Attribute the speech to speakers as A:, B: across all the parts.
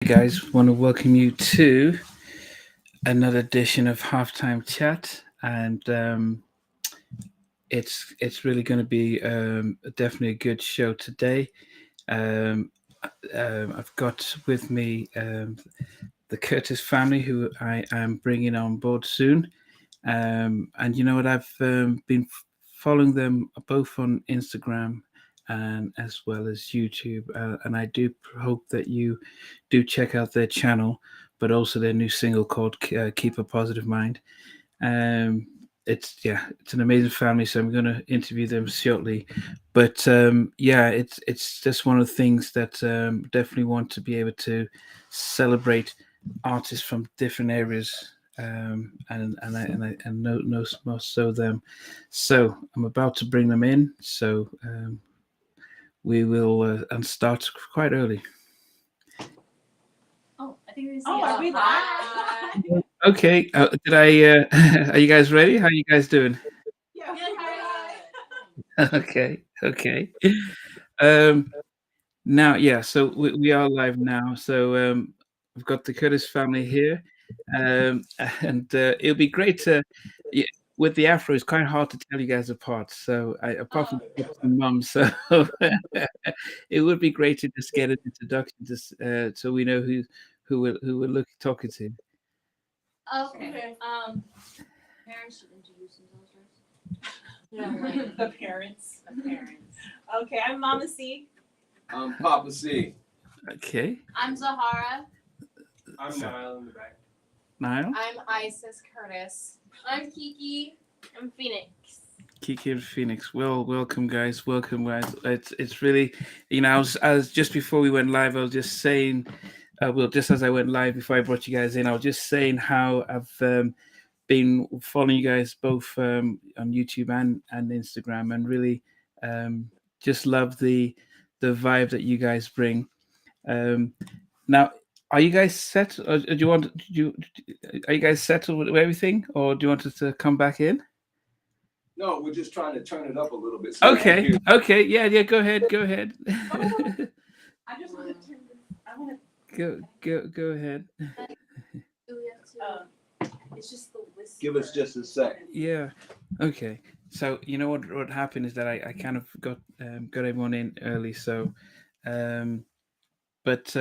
A: Hey guys, want to welcome you to another edition of Halftime Chat, and it's really going to be definitely a good show today. Um, I've got with me the Curtis family, who I am bringing on board soon. And you know what? I've been following them both on Instagram and as well as YouTube, and I do hope that you do check out their channel, but also their new single called "Keep a Positive Mind." Um, it's an amazing family, so I'm going to interview them shortly. But yeah, it's just one of the things that definitely want to be able to celebrate artists from different areas, and no more so them. So I'm about to bring them in. So we will and start quite early.
B: Oh, I think we see.
C: Oh, are we live?
B: Hi.
A: Okay, did I? Are you guys ready? How are you guys doing?
C: Yeah.
A: Okay, okay. Um, Now, yeah, so we are live now. So we've got the Curtis family here, and it'll be great to. Yeah, with the afro, it's quite hard to tell you guys apart. So apart from pops and mums, so it would be great to just get an introduction, just so we know who we're looking talking to.
B: Okay. Parents should introduce themselves first.
C: Yeah, right. The parents. Okay, I'm Mama C.
D: I'm Papa C.
A: Okay,
B: I'm Zahara.
D: I'm
A: So-
D: Nile in the back.
A: Niall,
E: I'm Isis Curtis.
B: I'm Kiki. I'm Phoenix.
A: Kiki and Phoenix. Well, welcome guys. Welcome guys. It's really, I was just before we went live. I was just saying, well, just as I went live before I brought you guys in, I was just saying how I've been following you guys both on YouTube and Instagram, and really just love the vibe that you guys bring. Now, are you guys set? Or do you want? Are you guys settled with everything, or do you want us to come back in?
D: No, we're just trying to turn it up a little bit. So
A: Okay, okay, yeah. Go ahead, go ahead.
C: I just want to turn this. I want
A: Go ahead.
B: Do we have
C: to. It's just the whisper.
D: Give us just a sec.
A: Yeah. Okay. So you know what happened is that I kind of got everyone in early. So, um, but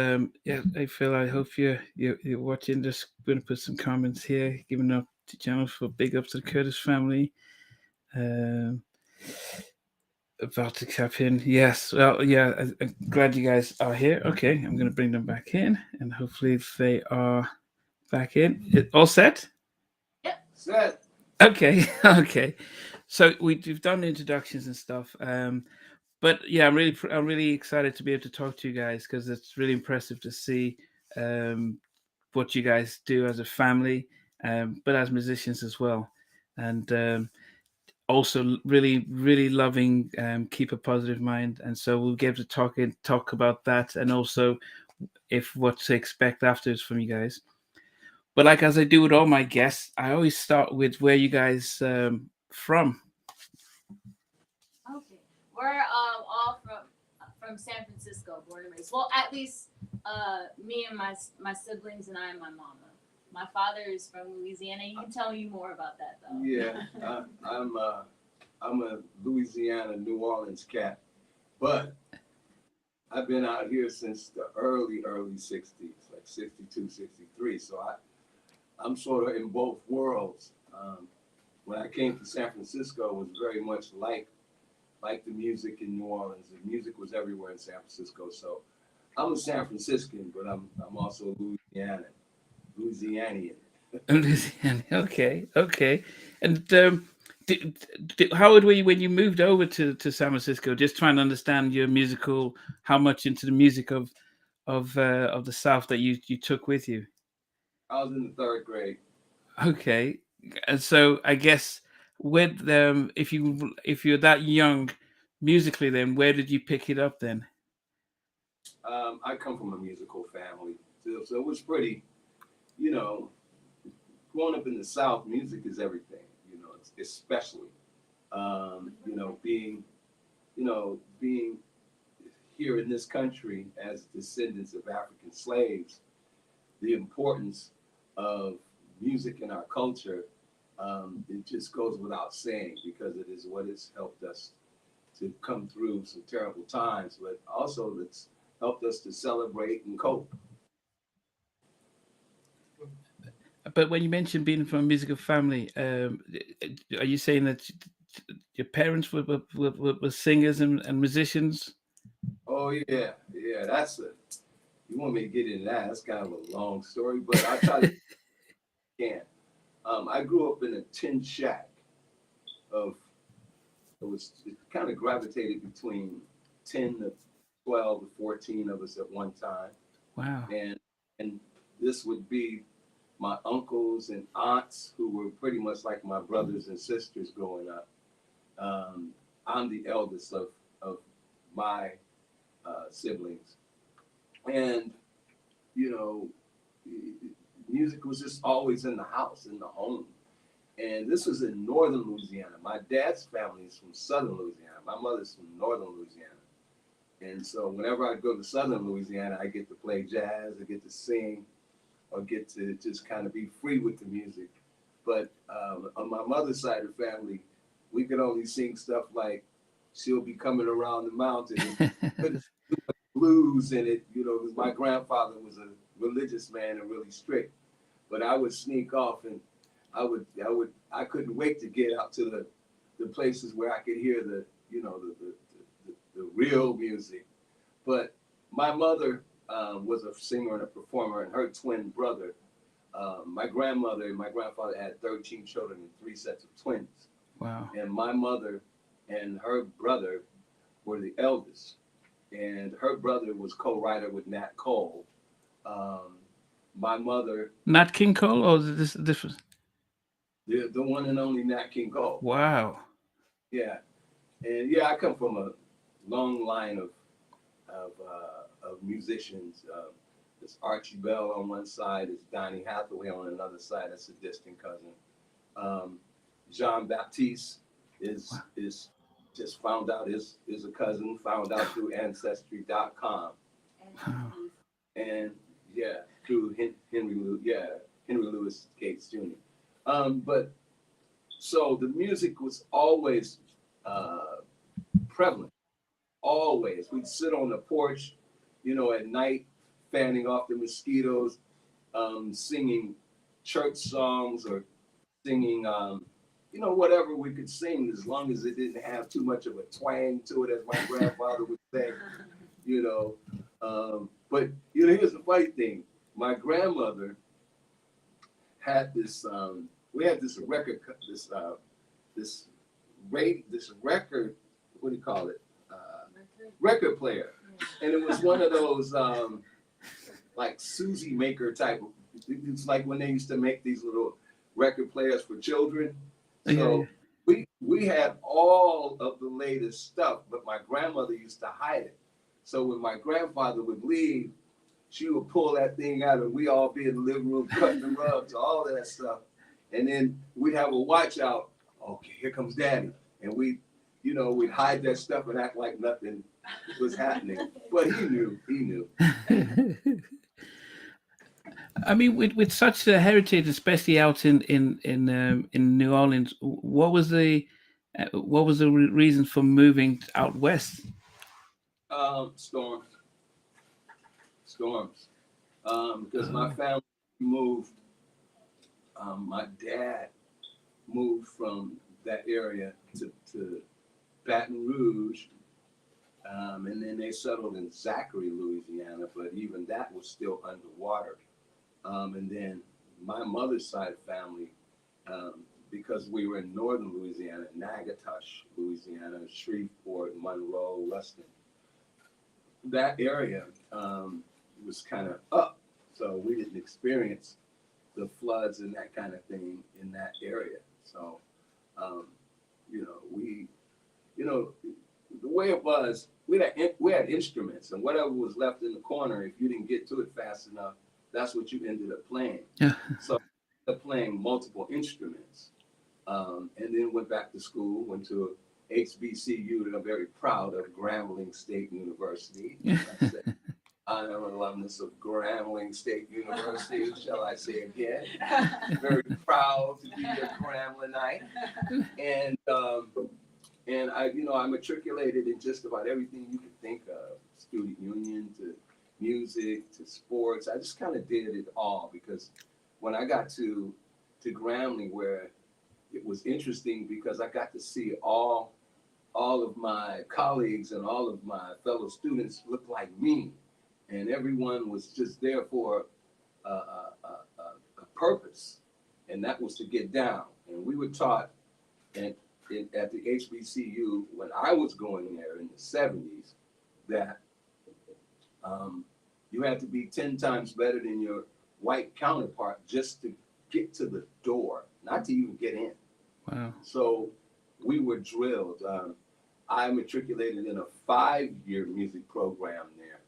A: yeah, I feel I hope you're watching. Just gonna put some comments here, giving up to channel for big ups to the Curtis family. Um, about to cap in. Yes. Well, yeah. I'm glad you guys are here. Okay, I'm gonna bring them back in, and hopefully they are back in. All set?
D: Set.
A: Okay, okay. So we've done the introductions and stuff. But yeah, I'm really excited to be able to talk to you guys because it's really impressive to see um, what you guys do as a family, but as musicians as well, and also really loving keep a positive mind. And so we'll get to talk about that, and also if what to expect afterwards from you guys. But like as I do with all my guests, I always start with where you guys from.
B: Okay. We're all from San Francisco, born and raised. Well, at least me and my siblings and I and my mama. My father is from Louisiana. You can tell me more about that though.
D: Yeah, I'm a Louisiana, New Orleans cat, but I've been out here since the early 60s, like 62, 63. So I'm sort of in both worlds. When I came to San Francisco, it was very much like the music in New Orleans. The music was everywhere in San Francisco. So I'm a San Franciscan, but I'm also a Louisianian.
A: Louisiana. Okay, okay. And how old were you when you moved over to San Francisco? Just trying to understand your musical, how much into the music of the South that you took with you.
D: I was in the third grade.
A: Okay, and so I guess with if you're that young musically, then where did you pick it up then?
D: I come from a musical family, so it was pretty, you know, growing up in the South, music is everything, especially, being here in this country as descendants of African slaves, the importance of music in our culture, it just goes without saying, because it is what has helped us to come through some terrible times, but also it's helped us to celebrate and cope.
A: But when you mentioned being from a musical family, are you saying that your parents were singers and musicians?
D: Oh yeah, yeah. You want me to get into that? That's kind of a long story, but I'll try to can. I grew up in a tin shack of it kind of gravitated between 10 to 12 to 14 of us at one time,
A: Wow.
D: and this would be my uncles and aunts who were pretty much like my brothers and sisters growing up. I'm the eldest of my siblings, and you know, music was just always in the house, in the home. And this was in northern Louisiana. My dad's family is from southern Louisiana. My mother's from northern Louisiana. And so whenever I go to southern Louisiana, I get to play jazz, I get to sing, or get to just kind of be free with the music. But on my mother's side of the family, we could only sing stuff like "She'll Be Coming Around the Mountain," and blues in it, because my grandfather was a religious man and really strict. But I would sneak off, and I couldn't wait to get out to the places where I could hear the real music. But my mother was a singer and a performer, and her twin brother, my grandmother and my grandfather had 13 children and 3 sets of twins.
A: Wow.
D: And my mother and her brother were the eldest. And her brother was co-writer with Nat Cole. My mother,
A: Nat King Cole, or is this different?
D: the one and only Nat King Cole.
A: Wow.
D: Yeah, and yeah, I come from a long line of musicians. There's Archie Bell on one side, there's Donny Hathaway on another side. That's a distant cousin. Jean Baptiste is just found out is a cousin. Found out through Ancestry.com.
A: Wow.
D: And yeah, through Henry Louis Gates Jr. But so the music was always prevalent. Always, we'd sit on the porch, at night, fanning off the mosquitoes, singing church songs or singing, whatever we could sing, as long as it didn't have too much of a twang to it, as my grandfather would say, But here's the funny thing: my grandmother had this. We had this record. This record. What do you call it? Record player, and it was one of those like Susie Maker type. It's like when they used to make these little record players for children. So we had all of the latest stuff, but my grandmother used to hide it. So when my grandfather would leave, she would pull that thing out, and we all be in the living room cutting the rugs, all that stuff. And then we'd have a watch out. Okay, here comes Daddy, and we'd hide that stuff and act like nothing was happening. But he knew.
A: I mean, with such a heritage, especially out in New Orleans, what was the reason for moving out west?
D: Storms. Because my family moved. My dad moved from that area to Baton Rouge, and then they settled in Zachary, Louisiana. But even that was still underwater. And then my mother's side family, because we were in northern Louisiana, Natchitoches, Louisiana, Shreveport, Monroe, Ruston, that area was kind of up. So we didn't experience the floods and that kind of thing in that area. So, the way it was, we had instruments, and whatever was left in the corner, if you didn't get to it fast enough, that's what you ended up playing.
A: Yeah.
D: So I ended up playing multiple instruments, and then went back to school, went to HBCU that I'm very proud of, Grambling State University. I am an alumnus of Grambling State University, shall I say again. Very proud to be a Gramblinite. And I matriculated in just about everything you could think of, student union to music to sports. I just kind of did it all because when I got to Grambling, where it was interesting because I got to see all of my colleagues and all of my fellow students look like me. And everyone was just there for a purpose, and that was to get down. And we were taught at the HBCU when I was going there in the 70s that you had to be 10 times better than your white counterpart just to get to the door, not to even get in.
A: Wow.
D: So we were drilled. I matriculated in a 5-year music program there,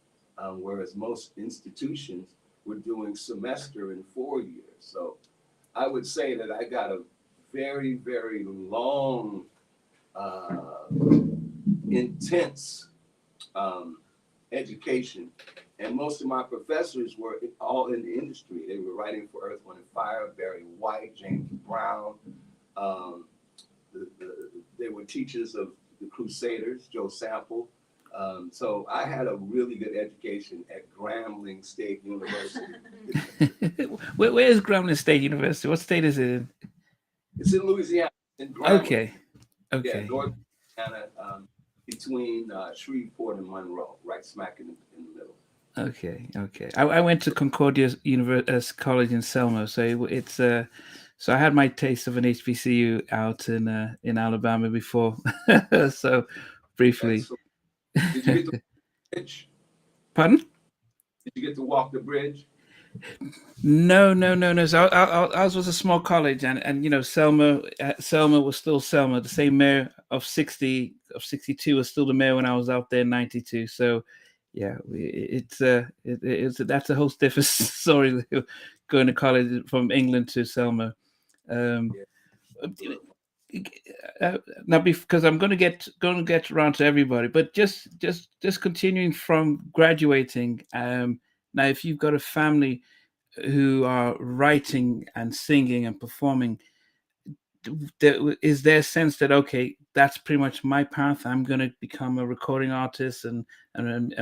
D: whereas most institutions were doing semester in 4 years. So I would say that I got a very, very long, intense education. And most of my professors were all in the industry. They were writing for Earth, Wind & Fire, Barry White, James Brown. They were teachers of the Crusaders, Joe Sample. So I had a really good education at Grambling State University.
A: Where is Grambling State University? What state is it in?
D: It's in Louisiana, in Grambling.
A: Okay.
D: Yeah, North Louisiana, between Shreveport and Monroe, right smack in the middle.
A: Okay. I went to Concordia College in Selma, so it's so I had my taste of an HBCU out in Alabama before. So briefly.
D: So, did you get to walk the bridge?
A: Pardon?
D: Did you get to walk the bridge?
A: No. So ours was a small college, and Selma was still Selma. The same mayor of 62 was still the mayor when I was out there in 92. So yeah, it's that's a whole different story going to college from England to Selma. Now, because I'm going to get around to everybody, but just continuing from graduating. Now, if you've got a family who are writing and singing and performing, is there a sense that, okay, that's pretty much my path, I'm going to become a recording artist, and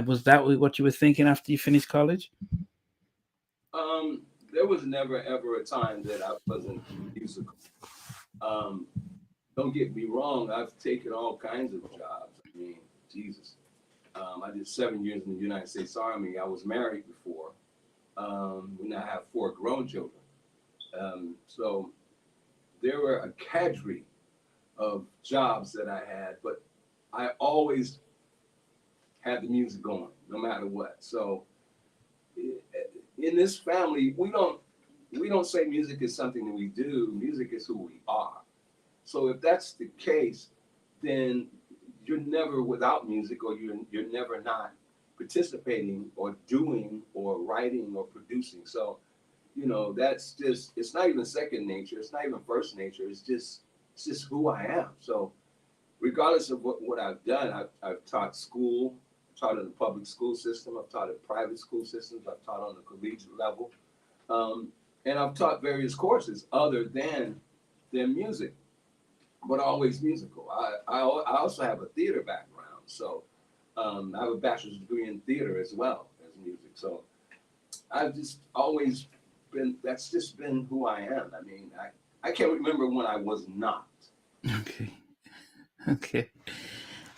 A: was that what you were thinking after you finished college?
D: There was never ever a time that I wasn't musical. Don't get me wrong, I've taken all kinds of jobs. I mean, Jesus. I did 7 years in the United States Army. I was married before. We now have 4 grown children. So there were a cadre of jobs that I had, but I always had the music going, no matter what. So in this family, we don't say music is something that we do. Music is who we are. So if that's the case, then you're never without music, or you're never not participating or doing or writing or producing. So, that's just, it's not even second nature. It's not even first nature. It's just who I am. So regardless of what I've done, I've taught school, taught in the public school system. I've taught in private school systems. I've taught on the collegiate level. And I've taught various courses other than music, but always musical. I also have a theater background. So I have a bachelor's degree in theater as well as music. So I've just always been, that's just been who I am. I mean, I can't remember when I was not.
A: Okay.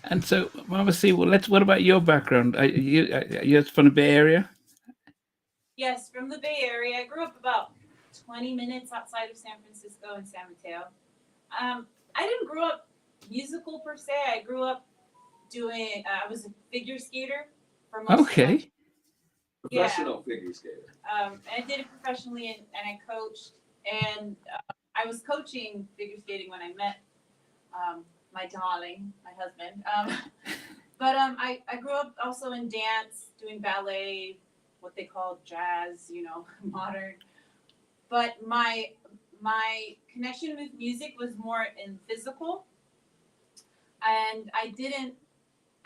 A: And so, Mama C, what about your background? You're from the Bay Area?
C: Yes, from the Bay Area. I grew up about 20 minutes outside of San Francisco in San Mateo. I didn't grow up musical per se. I grew up doing, I was a figure skater for most of my life.
D: Professional figure skater.
C: I did it professionally, and I coached. And I was coaching figure skating when I met my darling, my husband. But I grew up also in dance, doing ballet, what they call jazz, modern. But my connection with music was more in physical. And I didn't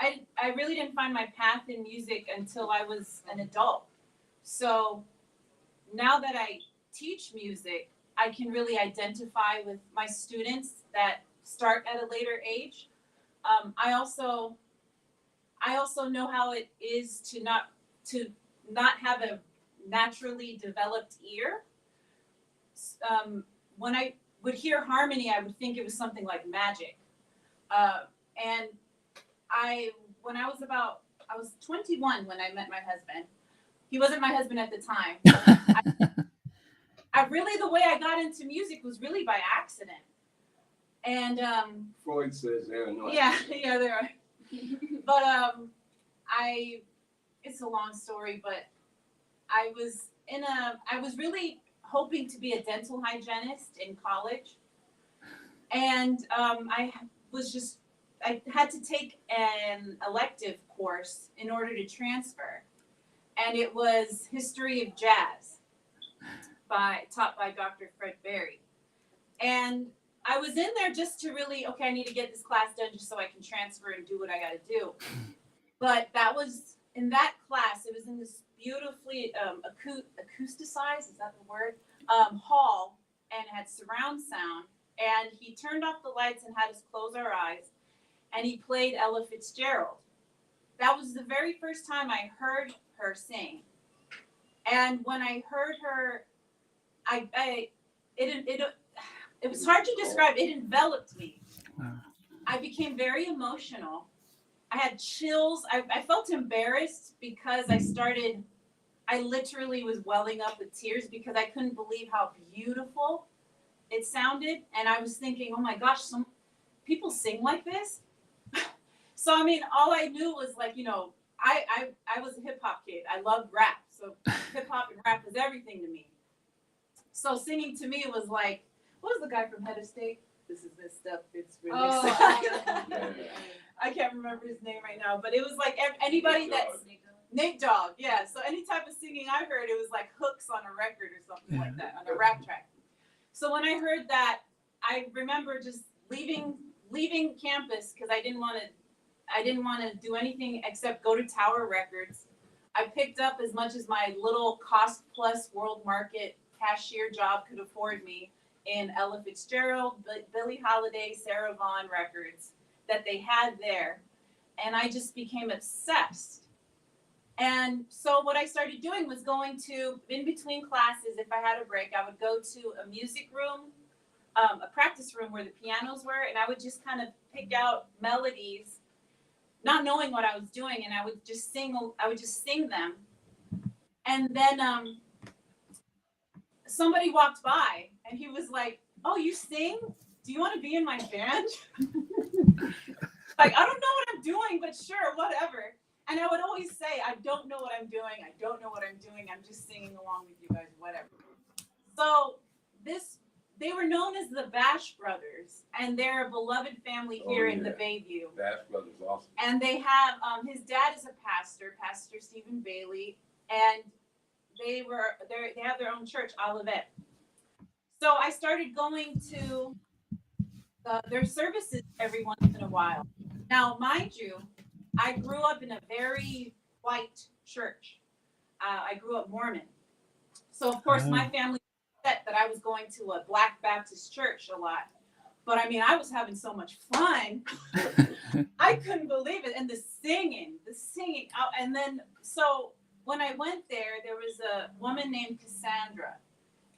C: I really didn't find my path in music until I was an adult. So now that I teach music, I can really identify with my students that start at a later age. I also know how it is to not have a naturally developed ear. When I would hear harmony, I would think it was something like magic. And when I was 21 when I met my husband. He wasn't my husband at the time. I really, the way I got into music was really by accident. And
D: Freud says there are no.
C: yeah, there are. But it's a long story, but I was really hoping to be a dental hygienist in college. And I had to take an elective course in order to transfer. And it was history of jazz taught by Dr. Fred Berry. And I was in there just to really, I need to get this class done just so I can transfer and do what I got to do. But that was in that class, it was in this beautifully acousticized, is that the word? Hall, and it had surround sound. And he turned off the lights and had us close our eyes. And he played Ella Fitzgerald. That was the very first time I heard her sing. And when I heard her, it was hard to describe. It enveloped me. I became very emotional. I had chills. I felt embarrassed because I literally was welling up with tears because I couldn't believe how beautiful it sounded. And I was thinking, oh my gosh, some people sing like this? So, all I knew was I was a hip hop kid. I loved rap. So hip hop and rap was everything to me. So singing to me was like, what was the guy from Head of State? This is this stuff. It's really I can't remember his name right now, but it was like anybody that's Nate Dogg. Yeah. So any type of singing I heard, it was like hooks on a record or something like that, on a rap track. So when I heard that, I remember just leaving campus because I didn't want to do anything except go to Tower Records. I picked up as much as my little cost plus world market cashier job could afford me in Ella Fitzgerald, Billie Holiday, Sarah Vaughan records that they had there. And I just became obsessed. And so what I started doing was going to, in between classes, if I had a break, I would go to a music room, a practice room where the pianos were, and I would just kind of pick out melodies, not knowing what I was doing, and I would just sing them. And then somebody walked by, and he was like, "Oh, you sing? Do you want to be in my band?" Like, I don't know what I'm doing, but sure, whatever. And I would always say, I don't know what I'm doing. I don't know what I'm doing. I'm just singing along with you guys, whatever. So they were known as the Bash Brothers, and they're a beloved family here in the Bayview.
D: Bash Brothers, awesome.
C: And they have, his dad is a pastor, Pastor Stephen Bailey, and they have their own church, Olivet. So I started going to their services every once in a while. Now, mind you, I grew up in a very white church. I grew up Mormon. So, of course, my family was upset that I was going to a Black Baptist church a lot. But, I was having so much fun. I couldn't believe it. And the singing. And then, so when I went there, there was a woman named Cassandra.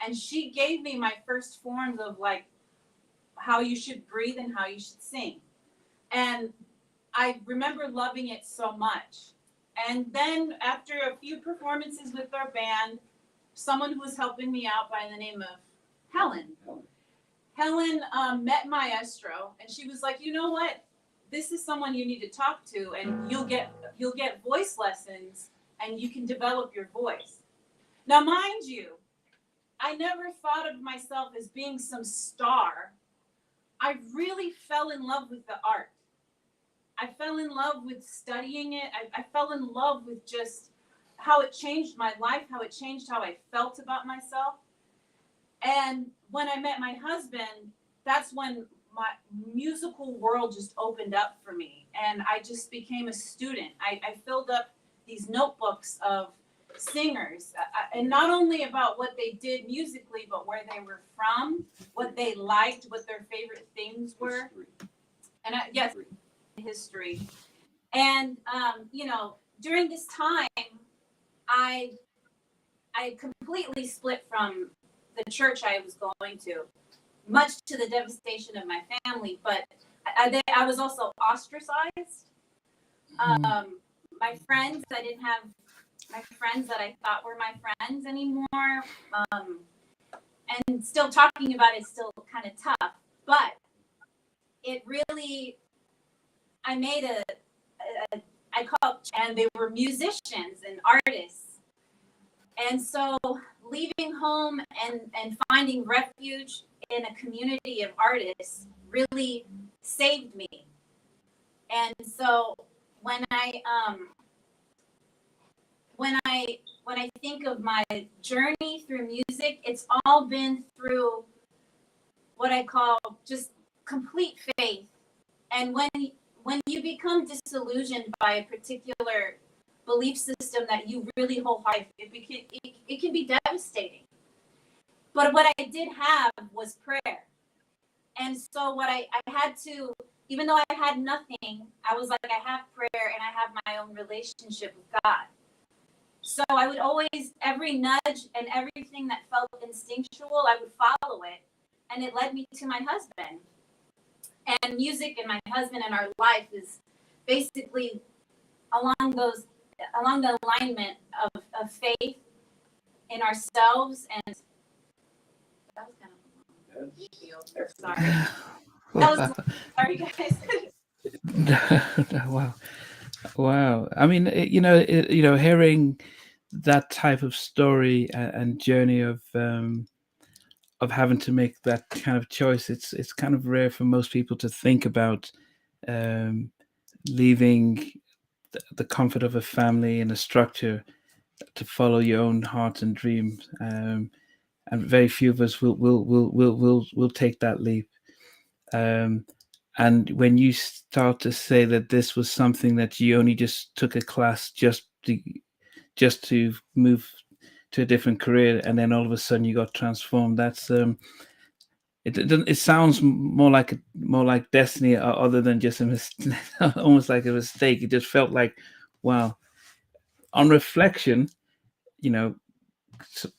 C: And she gave me my first forms of, how you should breathe and how you should sing. And I remember loving it so much. And then after a few performances with our band, someone who was helping me out by the name of Helen met Maestro, and she was like, you know what? This is someone you need to talk to, and you'll get voice lessons, and you can develop your voice. Now, mind you, I never thought of myself as being some star. I really fell in love with the art. I fell in love with studying it. I fell in love with just how it changed my life, how it changed how I felt about myself. And when I met my husband, that's when my musical world just opened up for me, and I just became a student. I filled up these notebooks of singers, and not only about what they did musically, but where they were from, what they liked, what their favorite things were, and yes, history. And during this time, I completely split from the church I was going to, much to the devastation of my family. But I was also ostracized. My friends, I didn't have my friends that I thought were my friends anymore. And still talking about it is still kind of tough. But it really, I made I call it, and they were musicians and artists. And so leaving home and finding refuge in a community of artists really saved me. And so when I think of my journey through music, it's all been through what I call just complete faith. And when you become disillusioned by a particular belief system that you really hold high, it can be devastating. But what I did have was prayer. And so what I had to, even though I had nothing, I was like, I have prayer and I have my own relationship with God. So I would always, every nudge and everything that felt instinctual, I would follow it. And it led me to my husband. And music and my husband and our life is basically along the alignment of faith in ourselves. And that was kind of sorry. Sorry guys.
A: Wow. I mean, hearing that type of story and journey of having to make that kind of choice, it's kind of rare for most people to think about leaving the comfort of a family and a structure to follow your own heart and dreams. And very few of us will take that leap. And when you start to say that this was something that you only just took a class just to move to a different career, and then all of a sudden you got transformed, that's it sounds more like destiny, other than just almost like a mistake. It just felt like, wow. On reflection,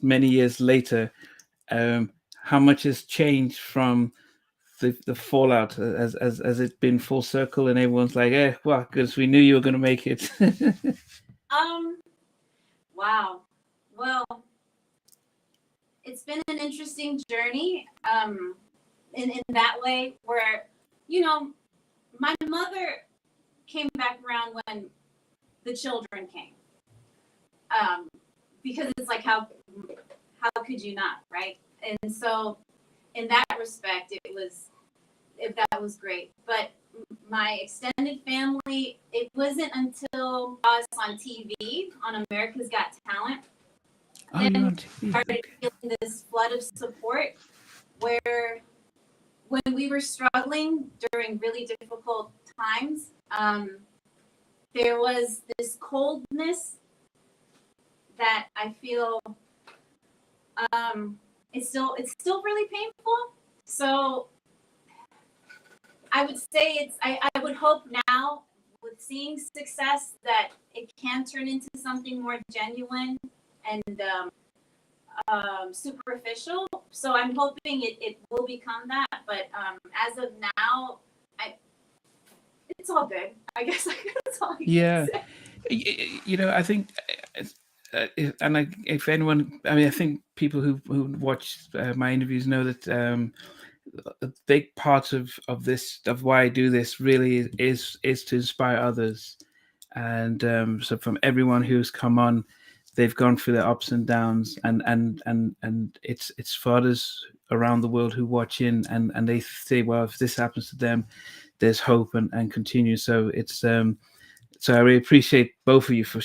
A: many years later, how much has changed from the fallout? Has it been full circle and everyone's like, well, because we knew you were going to make it?
C: Wow. Well, it's been an interesting journey in that way, where my mother came back around when the children came, because it's like, how could you not, right? And so in that respect, that was great. But my extended family, it wasn't until I was on TV on America's Got Talent, then started feeling this flood of support, where when we were struggling during really difficult times, there was this coldness that I feel it's still really painful. So I would say I would hope now, with seeing success, that it can turn into something more genuine and superficial. So I'm hoping it will become that. But as of now, it's all good. I guess that's all I can say.
A: I think, if anyone, I think people who watch my interviews know that a big part of why I do this really is to inspire others. And so from everyone who's come on, they've gone through their ups and downs, and it's for others around the world who watch in, and they say, well, if this happens to them, there's hope and continue. So it's so I really appreciate both of you for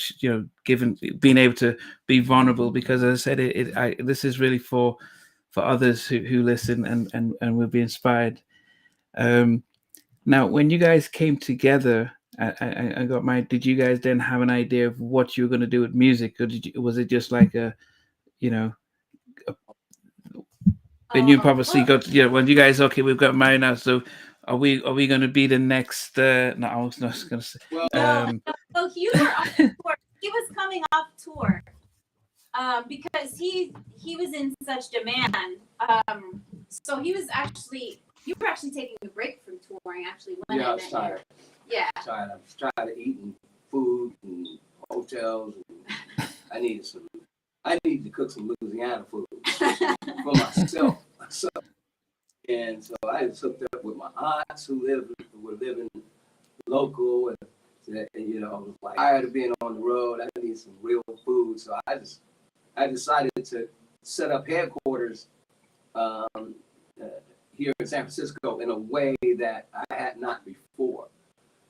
A: being able to be vulnerable, because, as I said, this is really for others who listen and will be inspired. Now, when you guys came together, I got my. Did you guys then have an idea of what you were going to do with music, or was it just like a, you know, and you probably got, when you guys, okay, we've got married now, so are we going to be the next? No, I was not going to say.
D: Well,
C: No, so you were on tour. He was coming off tour because he was in such demand. So he was actually, you were actually taking a break from touring actually when
D: yeah, I
C: I
D: was
C: met
D: tired.
C: you. Yeah.
D: I was tired of eating food and hotels. And I needed to cook some Louisiana food for myself. And so I just hooked up with my aunts who were living local, and you know, was like tired of being on the road. I need some real food, so I decided to set up headquarters here in San Francisco in a way that I had not before,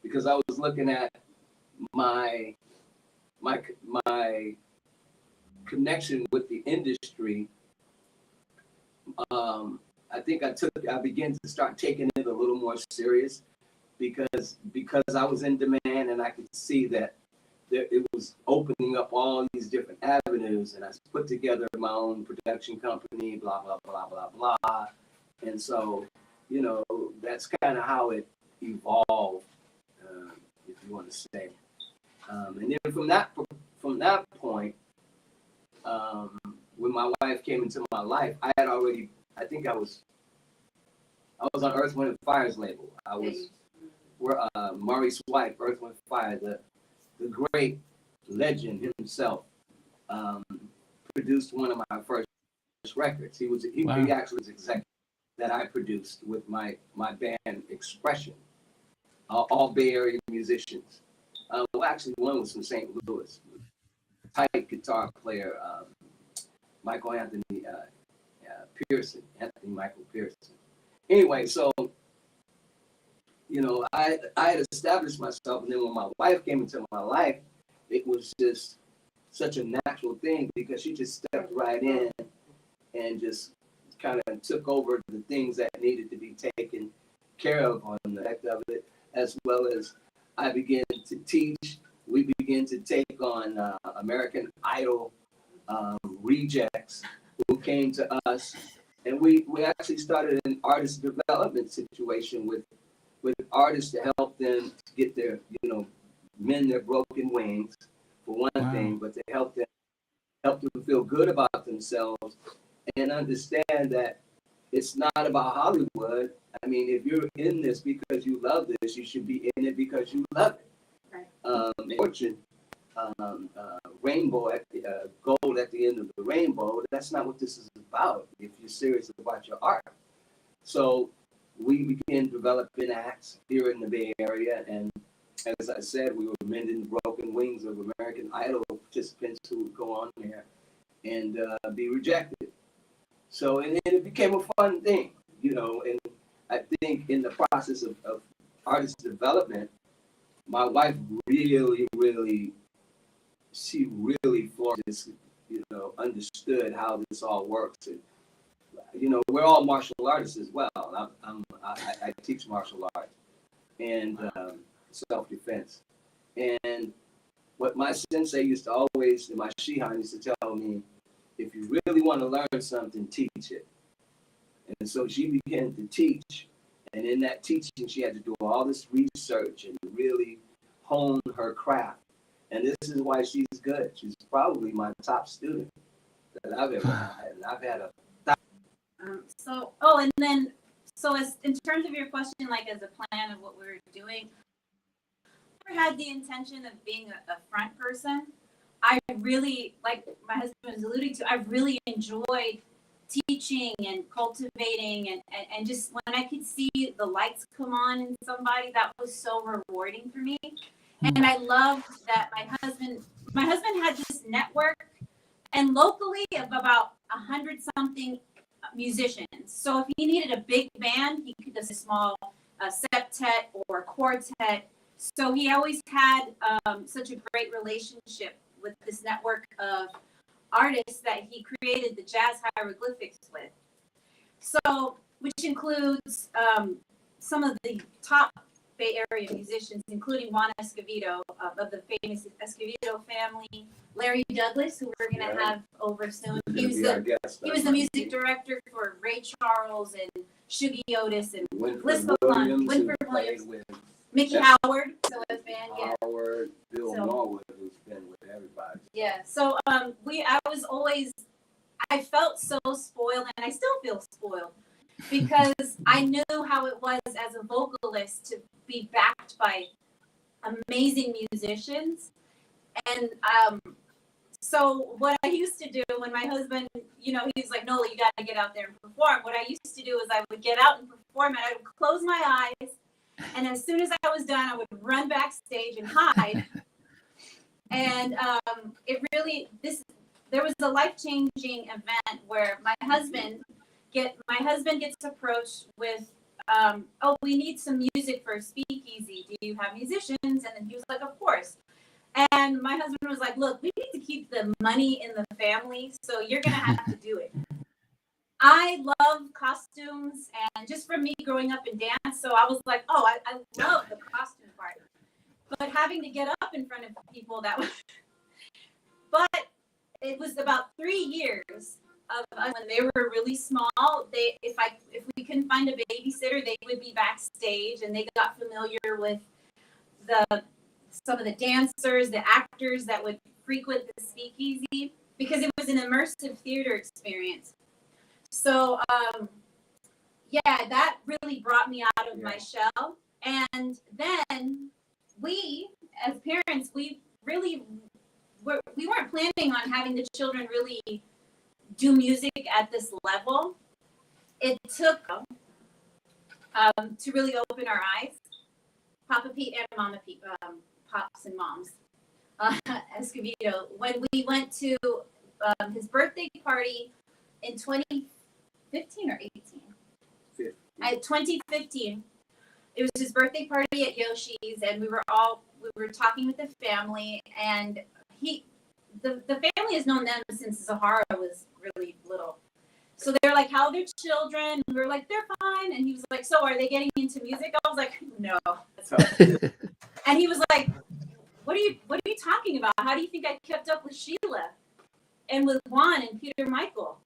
D: because I was looking at my connection with the industry. I think I began to start taking it a little more serious because I was in demand, and I could see that it was opening up all these different avenues, and I put together my own production company, blah, blah, blah, blah, blah. And so, you know, that's kind of how it evolved, if you want to say. And then from that point, when my wife came into my life, I was on Earth, Wind and Fire's label. I was Maurice White, Earth, Wind and Fire, the great legend himself, produced one of my first records. He actually was executive that I produced with my band Expression, all Bay Area musicians. Well, actually, one was from St. Louis, tight guitar player, Anthony Michael Pearson. Anyway, so, you know, I had established myself, and then when my wife came into my life, it was just such a natural thing because she just stepped right in and just kind of took over the things that needed to be taken care of on the act of it, as well as I began to teach. We began to take on American Idol rejects who came to us, and we actually started an artist development situation with artists to help them to get their, you know, mend their broken wings for one thing, but to help them feel good about themselves and understand that it's not about Hollywood. I mean, if you're in this because you love this, you should be in it because you love it. Right. Fortune, rainbow gold at the end of the rainbow. That's not what this is about. If you're serious about your art, so we began developing acts here in the Bay Area, and as I said, we were mending the broken wings of American Idol participants who would go on there and be rejected. So, and then it became a fun thing, you know, and I think in the process of artist development, my wife really floored this, you know, understood how this all works. And, you know, we're all martial artists as well. I teach martial arts and self-defense. And what my sensei used to always, my Shihan used to tell me, if you really want to learn something, teach it. And so she began to teach. And in that teaching, she had to do all this research and really hone her craft. And this is why she's good. She's probably my top student that I've ever had. And I've had a
C: So as in terms of your question, like as a plan of what we were doing, I never had the intention of being a front person. I really, like my husband was alluding to, I really enjoyed teaching and cultivating and just when I could see the lights come on in somebody, that was so rewarding for me. And I loved that my husband had this network and locally of about 100-something musicians. So if he needed a big band, he could do a small septet or a quartet. So he always had such a great relationship with this network of artists that he created the jazz hieroglyphics with. So, which includes some of the top Bay Area musicians, including Juan Escovedo of the famous Escovedo family, Larry Douglas, who we're going to have over soon. He was the music director for Ray Charles and Shuggie Otis and Winford Williams, Mickey Howard, so his band,
D: Howard, Bill Norwood, who's been with everybody.
C: Yeah, so I felt so spoiled, and I still feel spoiled, because I knew how it was as a vocalist to be backed by amazing musicians. And so what I used to do when my husband, he's like, Nola, you got to get out there and perform. What I used to do is I would get out and perform, and I would close my eyes, and as soon as I was done, I would run backstage and hide. And there was a life-changing event where my husband gets approached with, we need some music for a speakeasy. Do you have musicians? And then he was like, of course. And my husband was like, look, we need to keep the money in the family, so you're going to have to do it. I love costumes, and just from me growing up in dance, so I was like, I love the costume part. But having to get up in front of people, but it was about 3 years of when they were really small. If we couldn't find a babysitter, they would be backstage, and they got familiar with some of the dancers, the actors that would frequent the speakeasy, because it was an immersive theater experience. So that really brought me out of my shell. And then we, as parents, we weren't planning on having the children really do music at this level. It took to really open our eyes. Papa Pete and Mama Pete, pops and moms, Escovedo, when we went to his birthday party in 2015 or 18? 2015. It was his birthday party at Yoshi's, and we were talking with the family, and the family has known them since Zahara was really little. So they're like, how are their children? And we were like, they're fine. And he was like, so are they getting into music? I was like, no. And he was like, what are you talking about? How do you think I kept up with Sheila and with Juan and Peter Michael?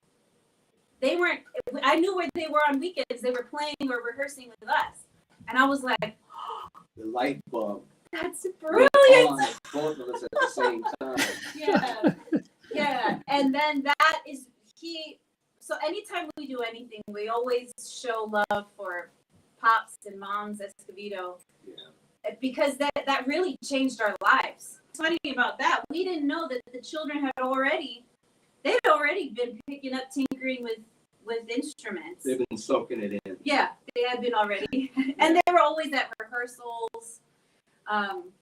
C: I knew where they were on weekends. They were playing or rehearsing with us. And I was like,
D: the light bulb.
C: That's brilliant.
D: Both of us at the same time.
C: Yeah. And then that is key. So anytime we do anything, we always show love for pops and moms, Escovedo, because that really changed our lives. What's funny about that, we didn't know that the children had already been picking up tinkering with instruments.
D: They've been soaking it in.
C: Yeah, they had been already. And they were always at rehearsals.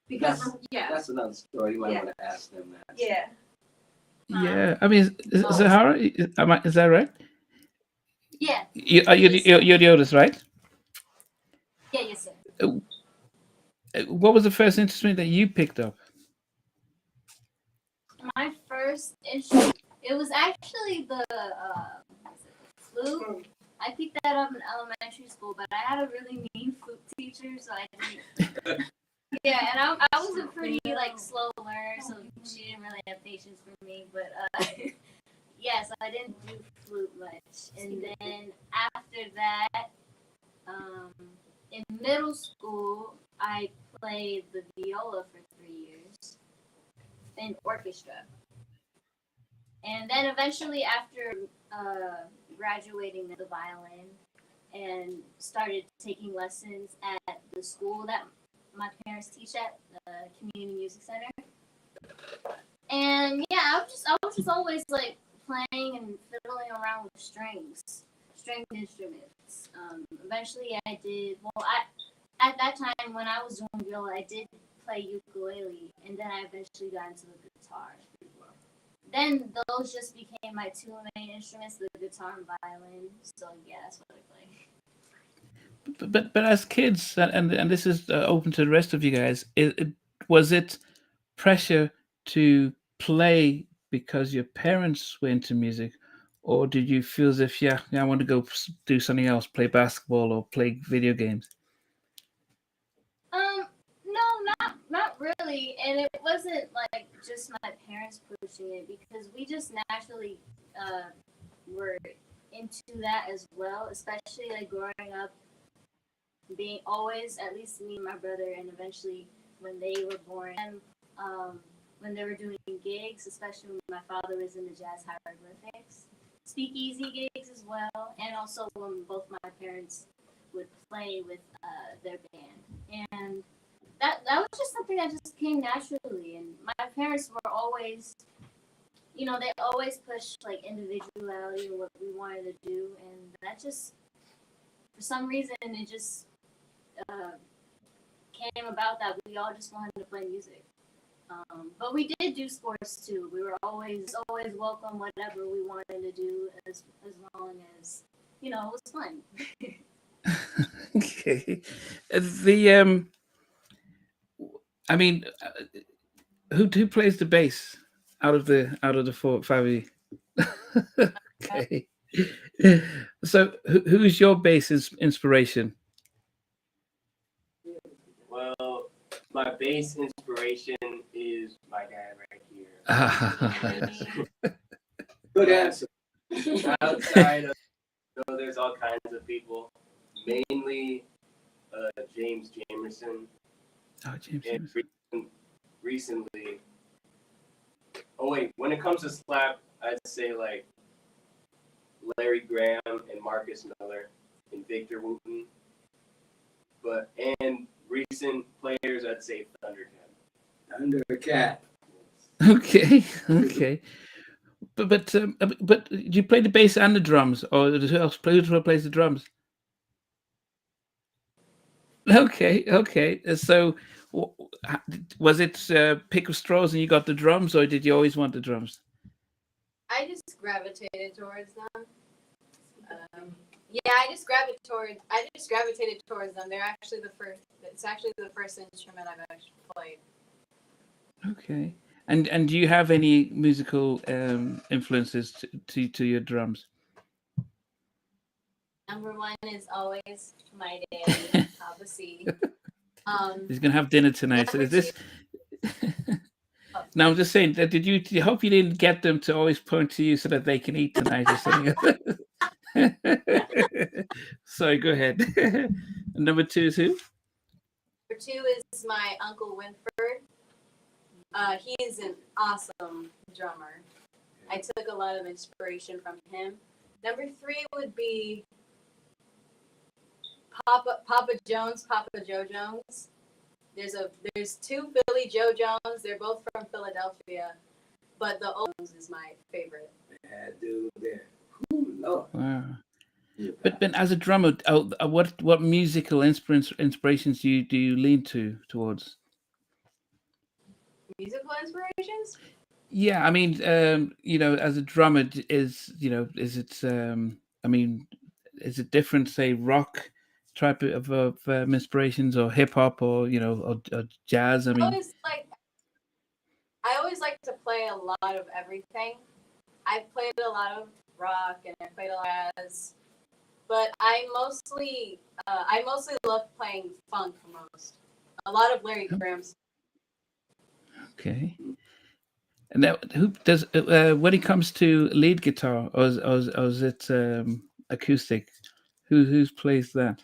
C: Because
D: that's another story. You might want to ask them that.
C: Yeah.
A: Yeah, I mean, Zahara, is that right?
B: Yeah.
A: You're the oldest, right?
B: Yeah, yes, sir.
A: What was the first instrument that you picked up?
B: My first instrument, it was actually the flute. I picked that up in elementary school, but I had a really mean flute teacher, so I didn't. Yeah, and I was a pretty slow learner, so she didn't really have patience for me. But so I didn't do flute much. And then after that, in middle school, I played the viola for 3 years in orchestra. And then eventually, after graduating the violin and started taking lessons at the school that my parents teach at, the Community Music Center. And I was just always playing and fiddling around with stringed instruments. Eventually I did, at that time when I was doing viola, I did play ukulele, and then I eventually got into the guitar. Then those just became my two main instruments, the guitar and violin. So that's what I play.
A: But as kids, and this is open to the rest of you guys, was it pressure to play because your parents were into music, or did you feel as if I want to go do something else, play basketball or play video games?
B: Exactly, and it wasn't like just my parents pushing it because we just naturally were into that as well, especially like growing up, being always, at least me and my brother, and eventually when they were born, and when they were doing gigs, especially when my father was in the jazz hieroglyphics, speakeasy gigs as well, and also when both my parents would play with their band, and that was just something that just came naturally. And my parents were always, they always pushed like individuality and what we wanted to do, and that just, for some reason, it just came about that we all just wanted to play music. But we did do sports too. We were always welcome whatever we wanted to do, as long as it was fun.
A: Okay. I mean, who plays the bass out of the four, five of you? Okay. So who's your bass inspiration?
F: Well, my bass inspiration is my dad right here.
D: Good answer.
F: Outside of, there's all kinds of people, mainly James Jamerson.
A: Oh, James.
F: And recently, when it comes to slap, I'd say like Larry Graham and Marcus Miller and Victor Wooten. And recent players, I'd say
D: Thundercat.
A: Okay. But you play the bass and the drums, or who else plays the drums? Okay. So was it pick of straws and you got the drums, or did you always want the drums?
E: I just gravitated towards them. I just gravitated towards them. They're actually the first. It's actually the first instrument I've actually played.
A: Okay. And do you have any musical influences to your drums?
B: Number one is always my daddy, Papa C.
A: He's gonna have dinner tonight. So is this? No, I'm just saying that. Did you hope you didn't get them to always point to you so that they can eat tonight or something? Sorry, go ahead. Number two is who?
E: Number two is my Uncle Winford. He's an awesome drummer. I took a lot of inspiration from him. Number three would be Papa Joe Jones. There's two Billy Joe Jones. They're both from Philadelphia, but the old Jones is my favorite.
D: Bad dude there. Ooh, Lord.
A: Wow. But as a drummer, what musical inspirations do you lean towards?
E: Musical inspirations?
A: Yeah, I mean, as a drummer, is it different, say, rock type of inspirations, or hip hop, or or jazz? I
E: always like to play a lot of everything. I've played a lot of rock and I played a lot of jazz, but I mostly love playing funk most. A lot of Larry Graham's.
A: Okay. And now, who does when it comes to lead guitar, or is it acoustic? Who plays that?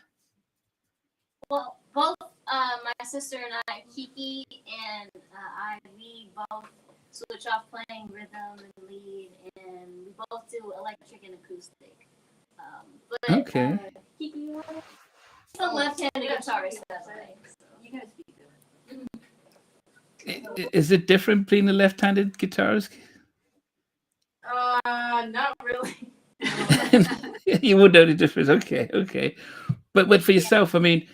B: Well, both my sister and I, Kiki and we both switch off playing rhythm and lead, and we both do electric and acoustic.
A: Okay.
B: Kiki, he's a left-handed guitarist that way. So. You gotta speak to him.
A: Is it different being a left-handed guitarist?
E: Not really.
A: You would know the difference. Okay. But for yourself, I mean,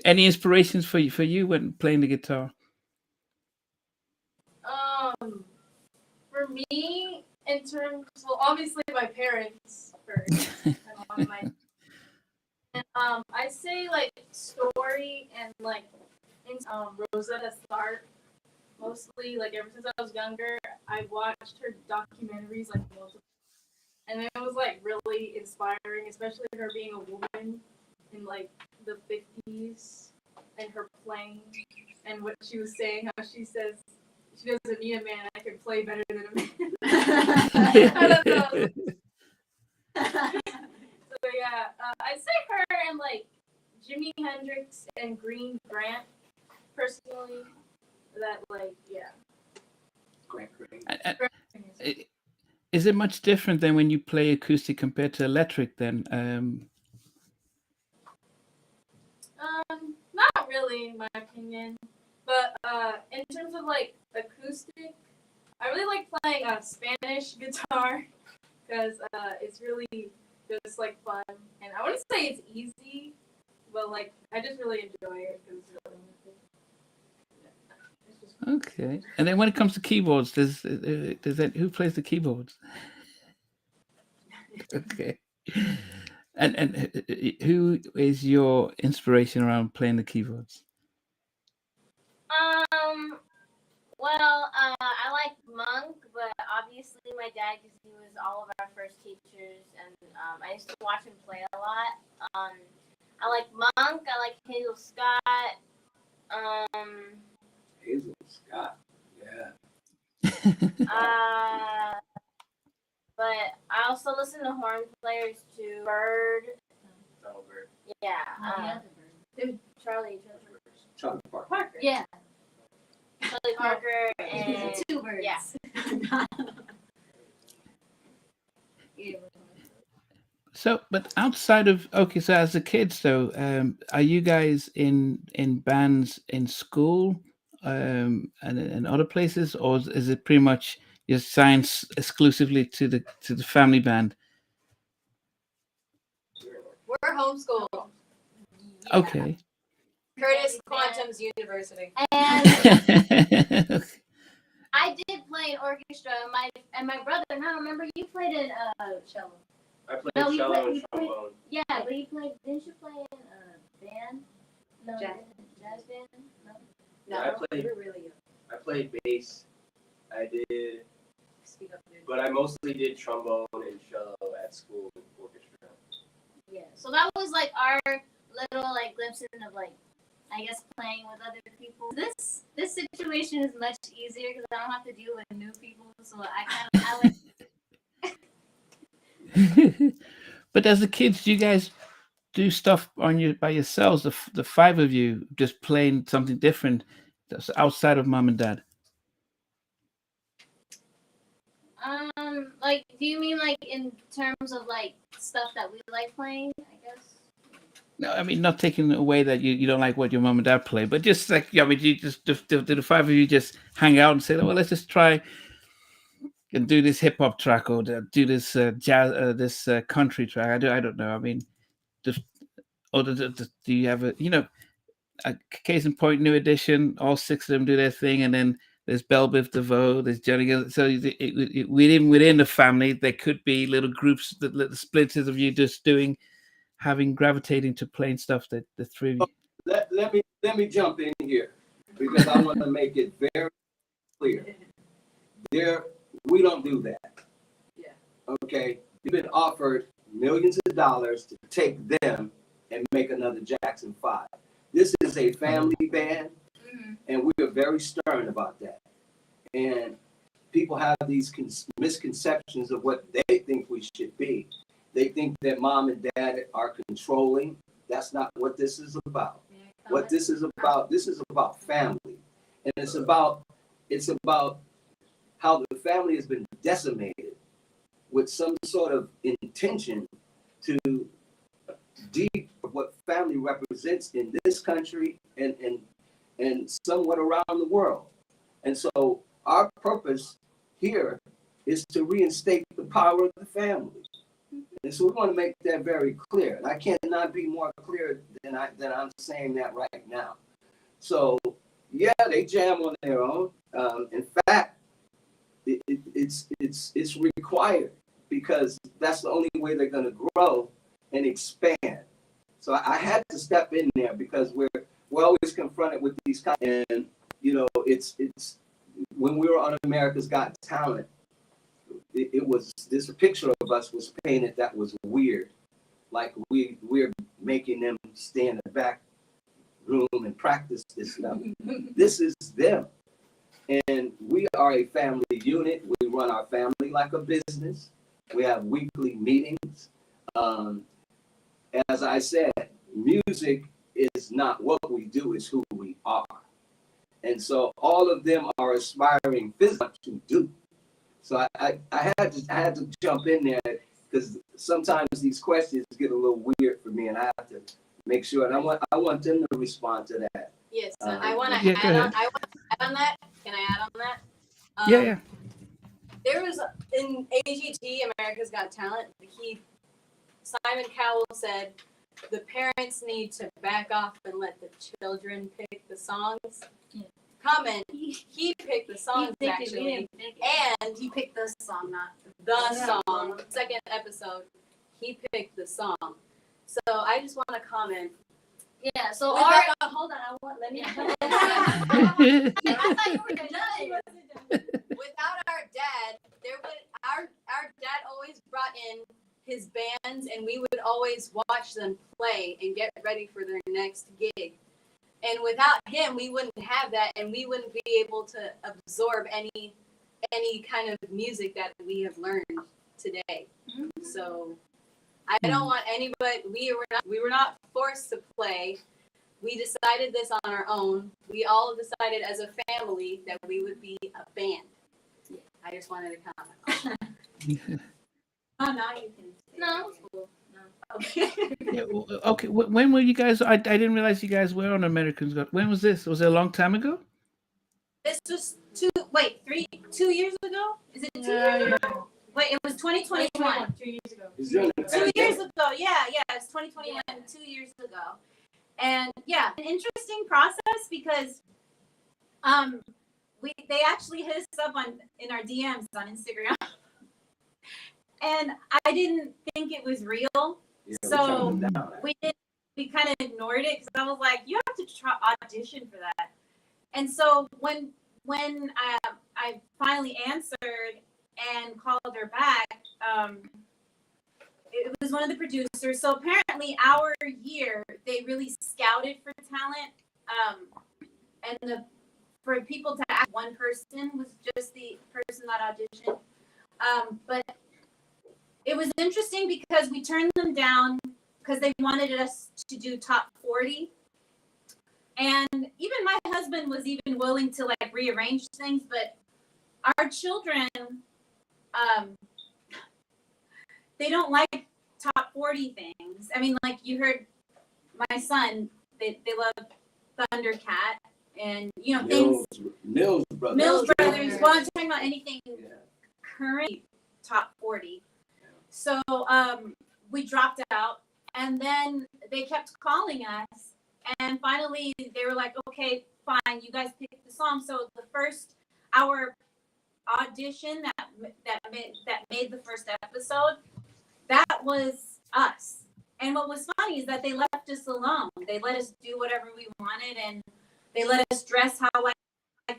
A: any inspirations for you when playing the guitar?
E: For me, in terms, well, obviously my parents first. I say like story and like Rosetta Stark. Mostly, like ever since I was younger, I watched her documentaries like multiple, and it was like really inspiring, especially her being a woman in like the 50s. and her playing and what she was saying, how she says she doesn't need a man, I can play better than a man. I don't know. So yeah, I'd say her and like Jimi Hendrix and Green Grant, personally. That like yeah.
F: Great.
A: Is it much different than when you play acoustic compared to electric then?
E: Not really in my opinion. But in terms of like acoustic, I really like playing Spanish guitar because it's really just like fun. And I wouldn't say it's easy, but like I just really enjoy it because it's really it's just fun.
A: Okay. And then when it comes to keyboards, does that who plays the keyboards? Okay. And who is your inspiration around playing the keyboards?
B: Well, I like Monk, but obviously my dad, because he was all of our first teachers, and I used to watch him play a lot. I like Monk. I like Hazel Scott.
D: Hazel Scott. Yeah.
B: But I also listen to horn players too. Bird.
F: Donald Byrd.
B: Yeah. Charlie
D: Parker.
B: Yeah. Charlie Parker and
C: Two birds.
B: Yeah.
A: So, but outside of so as a kid, so are you guys in bands in school, and other places, or is it pretty much your science exclusively to the family band?
C: We're homeschooled.
A: Okay.
C: Curtis Quantum's University.
B: And I did play in orchestra. My brother. No, remember you played in cello.
F: I played
B: No, he
F: cello
B: played-
F: and
B: he played-
F: trombone.
B: Yeah, but he played. Didn't you play in band? No,
C: Jazz.
B: jazz band. No.
C: No,
F: I played-
C: we're really young.
F: I played bass. I did,
C: Speak up, dude.
F: but I mostly did trombone and cello at school and orchestra.
B: Yeah. So that was like our little like glimpses of like, I guess, playing with other people. This situation is much easier because I don't have to deal with new people. So I like.
A: But as a kids, do you guys do stuff by yourselves? The five of you just playing something different that's outside of mom and dad.
B: Like, do you mean like in terms of like stuff that we like playing? I guess.
A: No, I mean not taking away that you don't like what your mom and dad play, but just like I mean, you just do the five of you just hang out and say, well, let's just try and do this hip hop track or do this jazz, this country track. I don't know. I mean, just or do you have a case in point, New Edition? All six of them do their thing, and then there's Belle Biv DeVoe, there's Johnny. So within the family, there could be little groups, little splinters of you just gravitating to playing stuff that the three of you.
D: Let me jump in here because I want to make it very clear. We don't do that.
C: Yeah.
D: Okay, you've been offered millions of dollars to take them and make another Jackson 5. This is a family band, and we are very stern about that. And people have these misconceptions of what they think we should be. They think that mom and dad are controlling. That's not what this is about. What this is about family. And it's about how the family has been decimated with some sort of intention to deep what family represents in this country and somewhat around the world. And so our purpose here is to reinstate the power of the family. And so we want to make that very clear. And I cannot be more clear than I'm saying that right now. So yeah, they jam on their own. In fact, it's required because that's the only way they're going to grow and expand. So I had to step in there because we're always confronted with these kinds. And it's when we were on America's Got Talent, it was this picture of us was painted that was weird, like we're making them stay in the back room and practice this stuff. This is them. And we are a family unit. We run our family like a business. We have weekly meetings. As I said, music is not what we do, it's who we are. And so all of them are aspiring physically to do. So I had to jump in there because sometimes these questions get a little weird for me, and I have to make sure. And I want them to respond to that.
G: Yes, I want to
A: Yeah,
G: add
A: go
G: on.
A: ahead.
G: I want to add on that. Can I add on that?
A: Yeah.
G: There was in AGT, America's Got Talent. Simon Cowell said the parents need to back off and let the children pick the songs.
B: Yeah.
G: Comment. He picked the songs
B: He picked it, we
G: actually,
B: didn't pick it.
G: and
E: He picked the song, not
G: the
E: Yeah.
G: song. Second episode, he picked the song. So I just want to comment.
B: Yeah, so
G: Hold on, let me.
B: Yeah.
G: Without
B: I thought you were done.
G: our dad, our dad always brought in his bands, and we would always watch them play and get ready for their next gig. And without him, we wouldn't have that, and we wouldn't be able to absorb any kind of music that we have learned today. So I don't want anybody. We were not forced to play. We decided this on our own. We all decided as a family that we would be a band. I just wanted to comment.
C: Oh, now you can.
B: No.
G: Okay.
A: Yeah, well, okay, when were you guys? I didn't realize you guys were on Americans Got. When was this? Was it a long time ago?
C: This was 2 years ago? Is it 2 years ago? Wait, it was 2021.
E: 2 years ago.
D: Is there-
C: 2 years ago, yeah, it's 2021, 2 years ago. And yeah, an interesting process because they actually hit us up in our DMs on Instagram. And I didn't think it was real.
D: Yeah, we
C: So,
D: shut them down.
C: We kind of ignored it because I was like, you have to try audition for that. And so when I finally answered and called her back, it was one of the producers. So apparently our year, they really scouted for talent. And for people to ask, one person was just the person that auditioned. But it was interesting because we turned them down because they wanted us to do top 40. And even my husband was even willing to like rearrange things, but our children, they don't like top 40 things. I mean, like you heard my son, they love Thundercat and, things.
D: Mills Brothers.
C: Mills Brothers. Well, I'm talking about anything
D: Yeah.
C: current top 40. So we dropped out, and then they kept calling us, and finally they were like, okay, fine, you guys pick the song. So our audition that made the first episode, that was us. And what was funny is that they left us alone. They let us do whatever we wanted, and they let us dress how like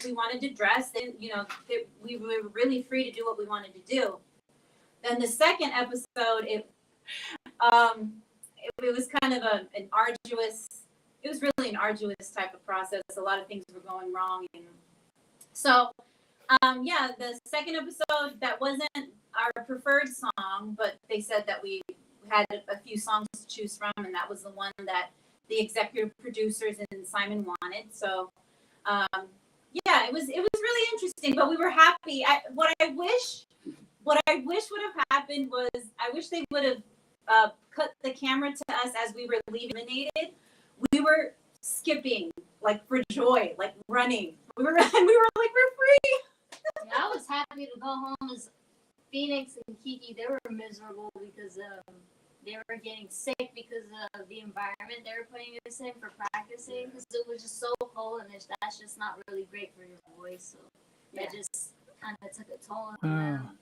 C: we wanted to dress, and we were really free to do what we wanted to do. Then the second episode, it was kind of an arduous. It was really an arduous type of process. A lot of things were going wrong, and so the second episode, that wasn't our preferred song, but they said that we had a few songs to choose from, and that was the one that the executive producers and Simon wanted. So it was really interesting, but we were happy. What I wish would have happened was I wish they would have cut the camera to us as we were leaving. We were skipping like for joy, like running. We were like, we're free.
B: Yeah, I was happy to go home as Phoenix and Kiki. They were miserable because they were getting sick because of the environment they were putting us in for practicing, because it was just so cold, and that's just not really great for your voice. So that just kind of took a toll on them.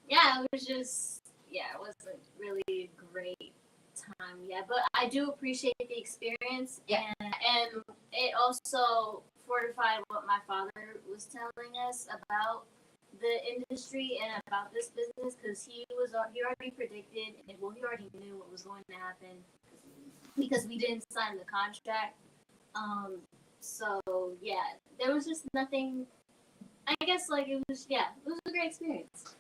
B: And it was just, it was a really great time. Yeah, but I do appreciate the experience, and it also fortified what my father was telling us about the industry and about this business, because he already predicted, he already knew what was going to happen. because we didn't sign the contract. So yeah, there was just nothing. I guess like it was a great experience.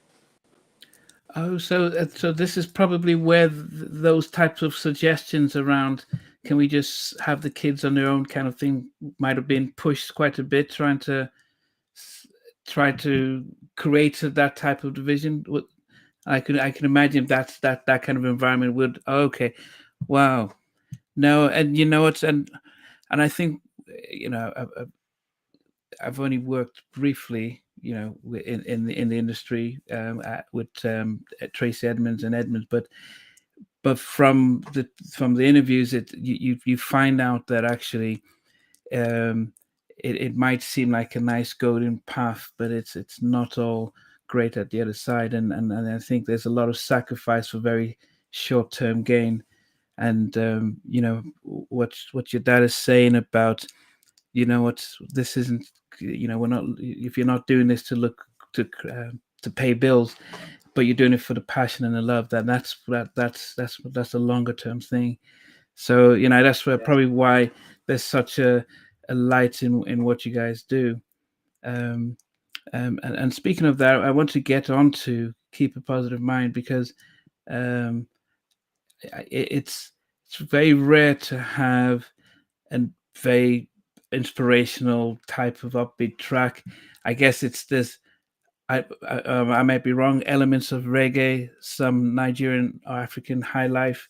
A: Oh, so this is probably where those types of suggestions around, can we just have the kids on their own kind of thing, might have been pushed quite a bit, trying to create that type of division. I can imagine that kind of environment would. Okay, wow, no, and you know what, and I think, you know, I've only worked briefly, you know, in the industry, with Tracy Edmonds and Edmonds, but from the interviews, you find out that actually, it might seem like a nice golden path, but it's not all great at the other side, and I think there's a lot of sacrifice for very short term gain, and you know what your dad is saying about, you know what, this isn't, you know, we're not, if you're not doing this to look to pay bills, but you're doing it for the passion and the love, that's a longer term thing. So, you know, that's probably why there's such a light in what you guys do. And speaking of that, I want to get on to Keep a Positive Mind, because it's very rare to have a very inspirational type of upbeat track. I guess it's this. I might be wrong. Elements of reggae, some Nigerian or African high life,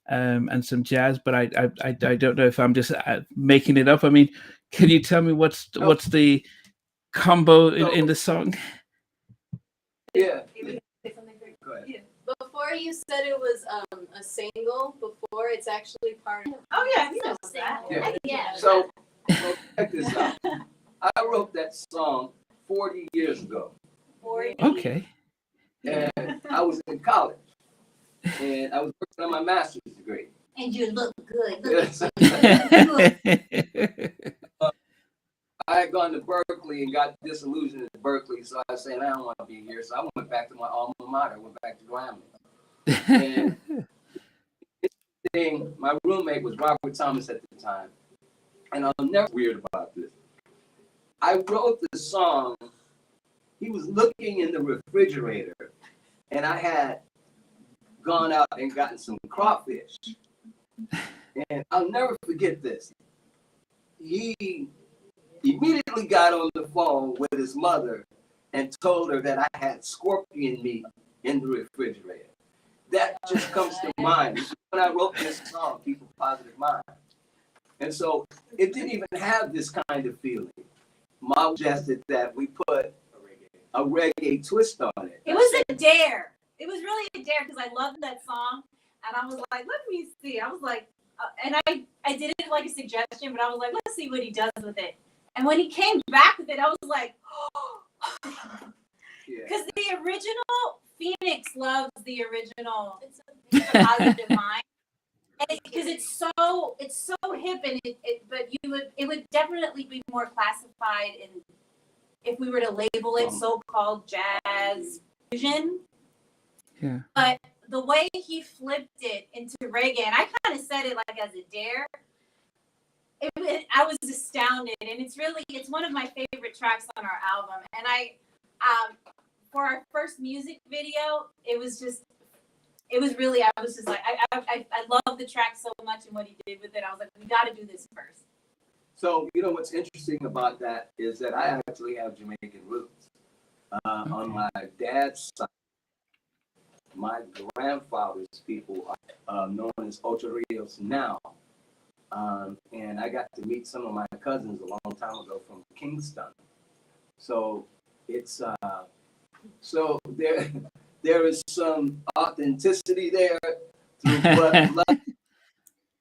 A: and some jazz. But I don't know if I'm just making it up. I mean, can you tell me what's the combo in the song?
D: Yeah.
C: Go ahead.
G: Yeah. Before you said it was a single. Before it's actually part of.
C: Oh yeah, he knows that.
D: Yeah. So check this out. I wrote that song 40 years ago.
A: Okay.
D: And I was in college, and I was working on my master's degree.
B: And you look good.
D: Yes. I had gone to Berkeley and got disillusioned at Berkeley, so I was saying I don't want to be here. So I went back to my alma mater, went back to Grambling. And my roommate was Robert Thomas at the time, and I'm never weird about this. I wrote the song. He was looking in the refrigerator, and I had gone out and gotten some crawfish. And I'll never forget this. He immediately got on the phone with his mother and told her that I had scorpion meat in the refrigerator. That just comes to mind when I wrote this song, Keep a Positive Mind. And so it didn't even have this kind of feeling. Mom suggested that we put a reggae twist on it.
C: It was a dare. It was really a dare because I loved that song, and I was like, let me see. I was like, and I did it like a suggestion, but I was like, let's see what he does with it. And when he came back with it, I was like, because the original Phoenix loves the original Positive Mind, because it's so hip, and but it would definitely be more classified in, if we were to label it so-called jazz fusion.
A: Yeah.
C: But the way he flipped it into reggae, and I kind of said it like as a dare, I was astounded, and it's one of my favorite tracks on our album. And I for our first music video, I was just like, I love the track so much and what he did with it. I was like, we got to do this first.
D: So, you know, what's interesting about that is that I actually have Jamaican roots. On my dad's side, my grandfather's people are known as Ocho Rios now. And I got to meet some of my cousins a long time ago from Kingston. So it's, so there is some authenticity there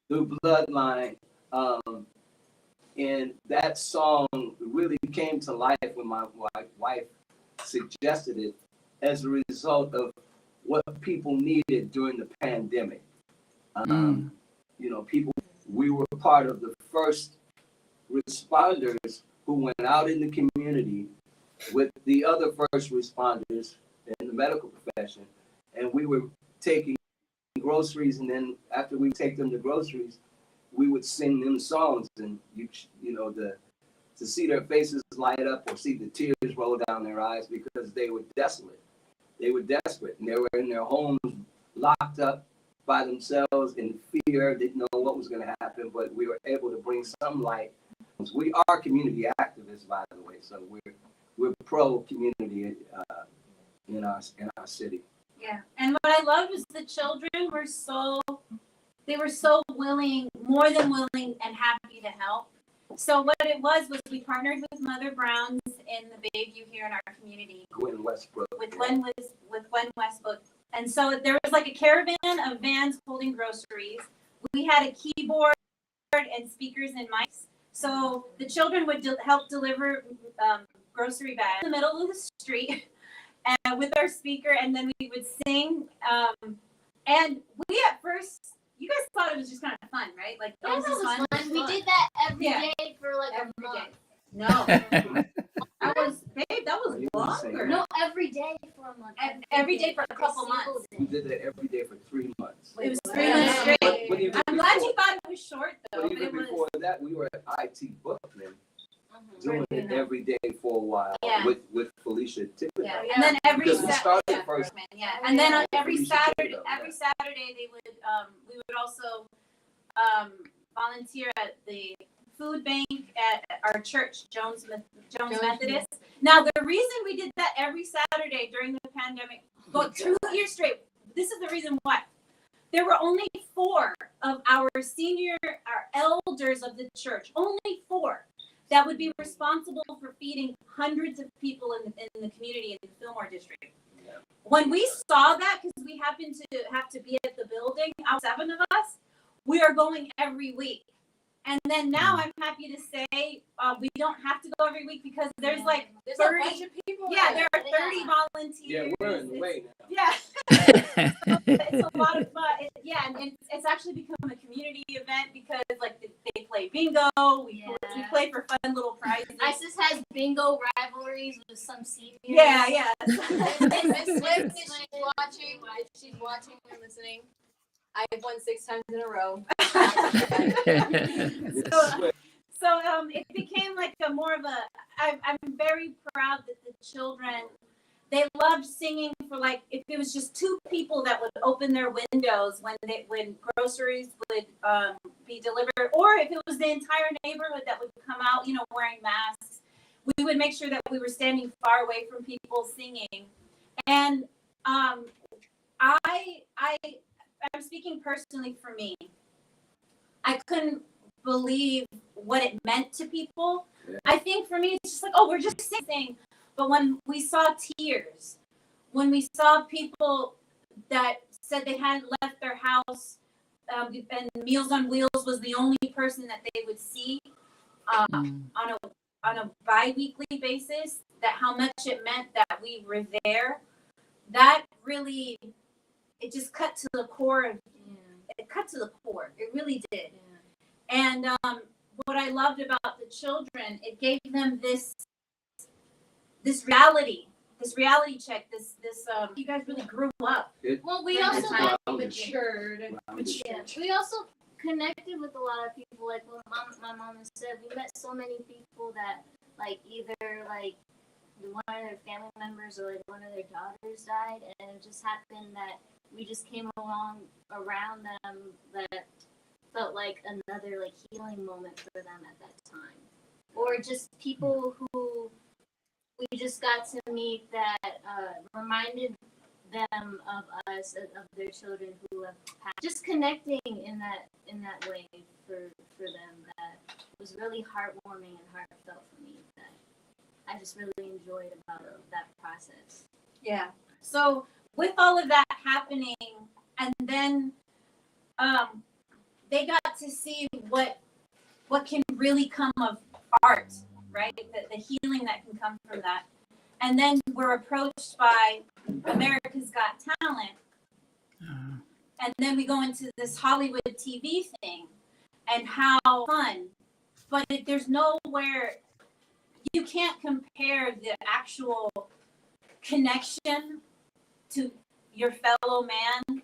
D: through bloodline. And that song really came to life when my wife suggested it as a result of what people needed during the pandemic. You know, we were part of the first responders who went out in the community with the other first responders in the medical profession, and we were taking groceries, and then after we take them to groceries, we would sing them songs, and to see their faces light up or see the tears roll down their eyes because they were desolate. They were desperate, and they were in their homes locked up by themselves in fear, didn't know what was going to happen, but we were able to bring some light. We are community activists, by the way, so we're pro-community in our city.
C: Yeah, and what I loved was the children were they were so willing, more than willing and happy to help. So what it was we partnered with Mother Brown's in the Bayview here in our community.
D: Gwen Westbrook.
C: With Gwen Westbrook. And so there was like a caravan of vans holding groceries. We had a keyboard and speakers and mics. So the children would help deliver grocery bags in the middle of the street and with our speaker, and then we would sing. And we at first, you guys thought it was just kind of fun, right? Like,
B: Yeah,
C: this is fun.
B: We did that every
C: Yeah.
B: day for like
C: Every
B: a month.
C: day. No, that was longer.
B: No, every day for a month.
C: Every day for a
B: Every
C: couple
B: single
C: months.
B: day.
D: We did that every day for 3 months.
C: It was 3 months straight.
D: But even
C: I'm glad
D: before-
C: you thought it was short though,
D: But
C: but
D: even
C: it was.
D: before that, we were at IT Bookman
B: Mhm.
D: doing it every day for a while
C: Yeah.
D: with Felicia Tippett.
C: Yeah, and then every
D: Because we started
C: Saturday,
D: first.
C: and then on
D: Felicia Tippett,
C: every Saturday they would we would also volunteer at the food bank at our church, Jones Methodist. Now the reason we did that every Saturday during the pandemic, well, 2 years straight, this is the reason why. There were only 4 of our elders of the church, only 4, that would be responsible for feeding hundreds of people in the community in the Fillmore district.
D: Yeah.
C: When we saw that, because we happened to have to be at the building, 7 of us, we are going every week. And then now I'm happy to say we don't have to go every week because there's like
G: There's
C: 30.
G: a bunch of people.
C: Yeah, there are 30
B: Yeah.
C: volunteers.
D: Yeah, we're in the way now.
C: Yeah. It's a lot of fun. And it's actually become a community event because like they play bingo. We play for fun little prizes.
B: ISIS has bingo rivalries with some seniors.
C: Yeah.
G: Miss Swift, if she's watching or listening, I have won 6 times in a row.
C: So it became like a more of a. I'm very proud that the children, they loved singing for like if it was just 2 people that would open their windows when groceries would be delivered, or if it was the entire neighborhood that would come out, wearing masks. We would make sure that we were standing far away from people singing, and I'm speaking personally for me. I couldn't believe what it meant to people.
D: Yeah.
C: I think for me, it's just like, oh, we're just singing. But when we saw tears, when we saw people that said they hadn't left their house, and Meals on Wheels was the only person that they would see on a bi-weekly basis, that how much it meant that we were there, that really, it just cut to the core of it cut to the core. It really did. Yeah. And what I loved about the children, it gave them this reality check. This you guys really grew up.
B: Well, we
C: During
B: also
C: the time.
B: matured. Yeah. We also connected with a lot of people. Like what my mom has said, we met so many people that like either like one of their family members or like one of their daughters died, and it just happened that we just came around them that felt like another like healing moment for them at that time, or just people who we just got to meet that reminded them of us, of their children who have passed. Just connecting in that way for them, that was really heartwarming and heartfelt for me, that I just really enjoyed about that process.
C: Yeah. So with all of that happening, and then they got to see what can really come of art, right? The healing that can come from that. And then we're approached by America's Got Talent. And then we go into this Hollywood TV thing and how fun. But there's nowhere, you can't compare the actual connection to your fellow man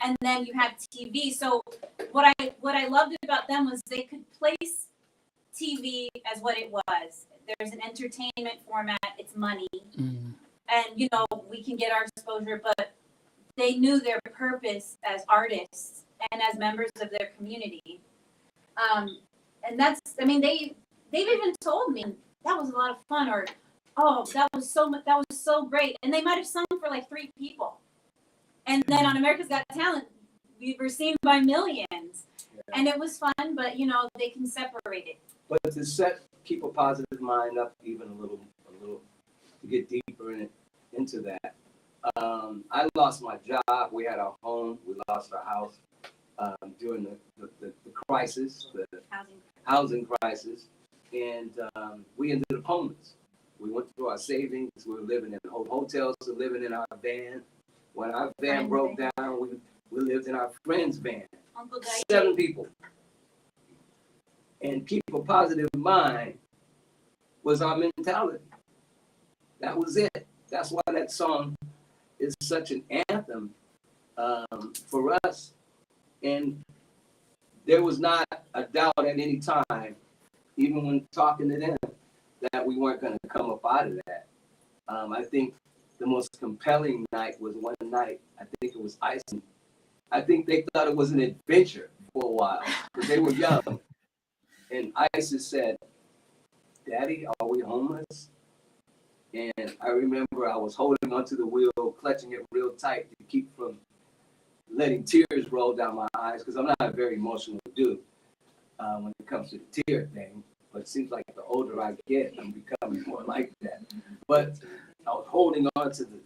C: and then you have TV. So what I loved about them was they could place TV as what it was. There's an entertainment format. It's money,
A: Mm.
C: and we can get our exposure, but they knew their purpose as artists and as members of their community. And that's, I mean, they've even told me that was a lot of fun, or oh, that was so great, and they might have sung for like 3 people. And then on America's Got Talent, we were seen by millions, and it was fun, but they can separate it.
D: But to keep a positive mind up even a little, to get deeper into that. I lost my job. We had our home. We lost our house during the crisis, the housing crisis, and we ended up homeless. We went through our savings. We were living in hotels, living in our van. When our van broke down, we lived in our friend's van.
C: Uncle Diane.
D: 7 people. And keep a positive mind was our mentality. That was it. That's why that song is such an anthem for us. And there was not a doubt at any time, even when talking to them, that we weren't going to come up out of that. I think the most compelling night was one night, I think it was Iceland. I think they thought it was an adventure for a while because they were young. And Isis said, "Daddy, are we homeless?" And I remember I was holding onto the wheel, clutching it real tight to keep from letting tears roll down my eyes, because I'm not a very emotional dude when it comes to the tear thing. But it seems like the older I get, I'm becoming more like that. But I was holding on to the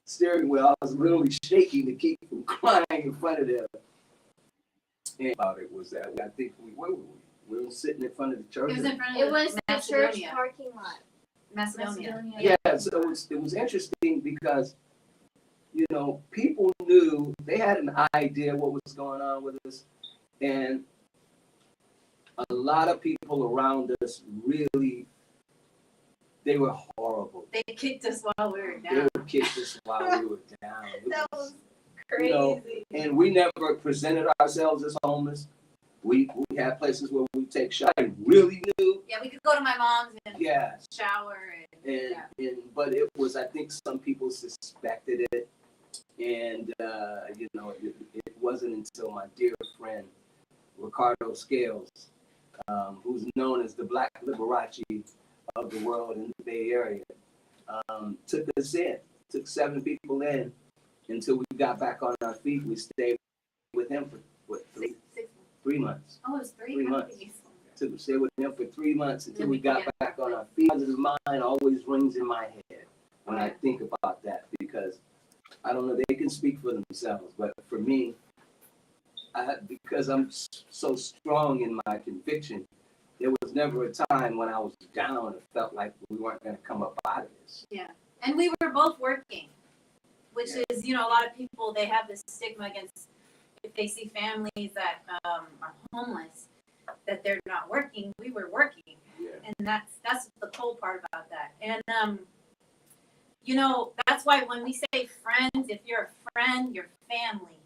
D: steering wheel. I was literally shaking to keep from crying in front of them. And about it was that I think we were sitting in front of the church.
C: It was in front of
B: It was the church
C: Macedonia.
B: parking lot.
C: Macedonia.
D: Yeah, so it was interesting because, people knew, they had an idea what was going on with us. And a lot of people around us really, they were horrible.
C: They kicked us while we were
D: They
C: down.
D: kicked us while we were down.
C: That was crazy.
D: And we never presented ourselves as homeless. We had places where we take shots. I really knew.
C: Yeah, we could go to my mom's and
D: Yeah.
C: shower.
D: But it was, I think some people suspected it. And, it wasn't until my dear friend, Ricardo Scales, who's known as the Black Liberace of the world in the Bay Area, took us in, took 7 people in until we got back on our feet. We stayed with him for, 3 months.
C: Oh, it was 3
D: 3 months.
C: months.
D: To stay with him for 3 months until we got back on our feet. Positive mind always rings in my head when I think about that, because I don't know, they can speak for themselves, but for me, because I'm so strong in my conviction, there was never a time when I was down and felt like we weren't going to come up out of this.
C: Yeah, and we were both working, which is, a lot of people, they have this stigma against if they see families that are homeless, that they're not working. We were working, and that's the cool part about that. And that's why when we say friends, if you're a friend, you're family.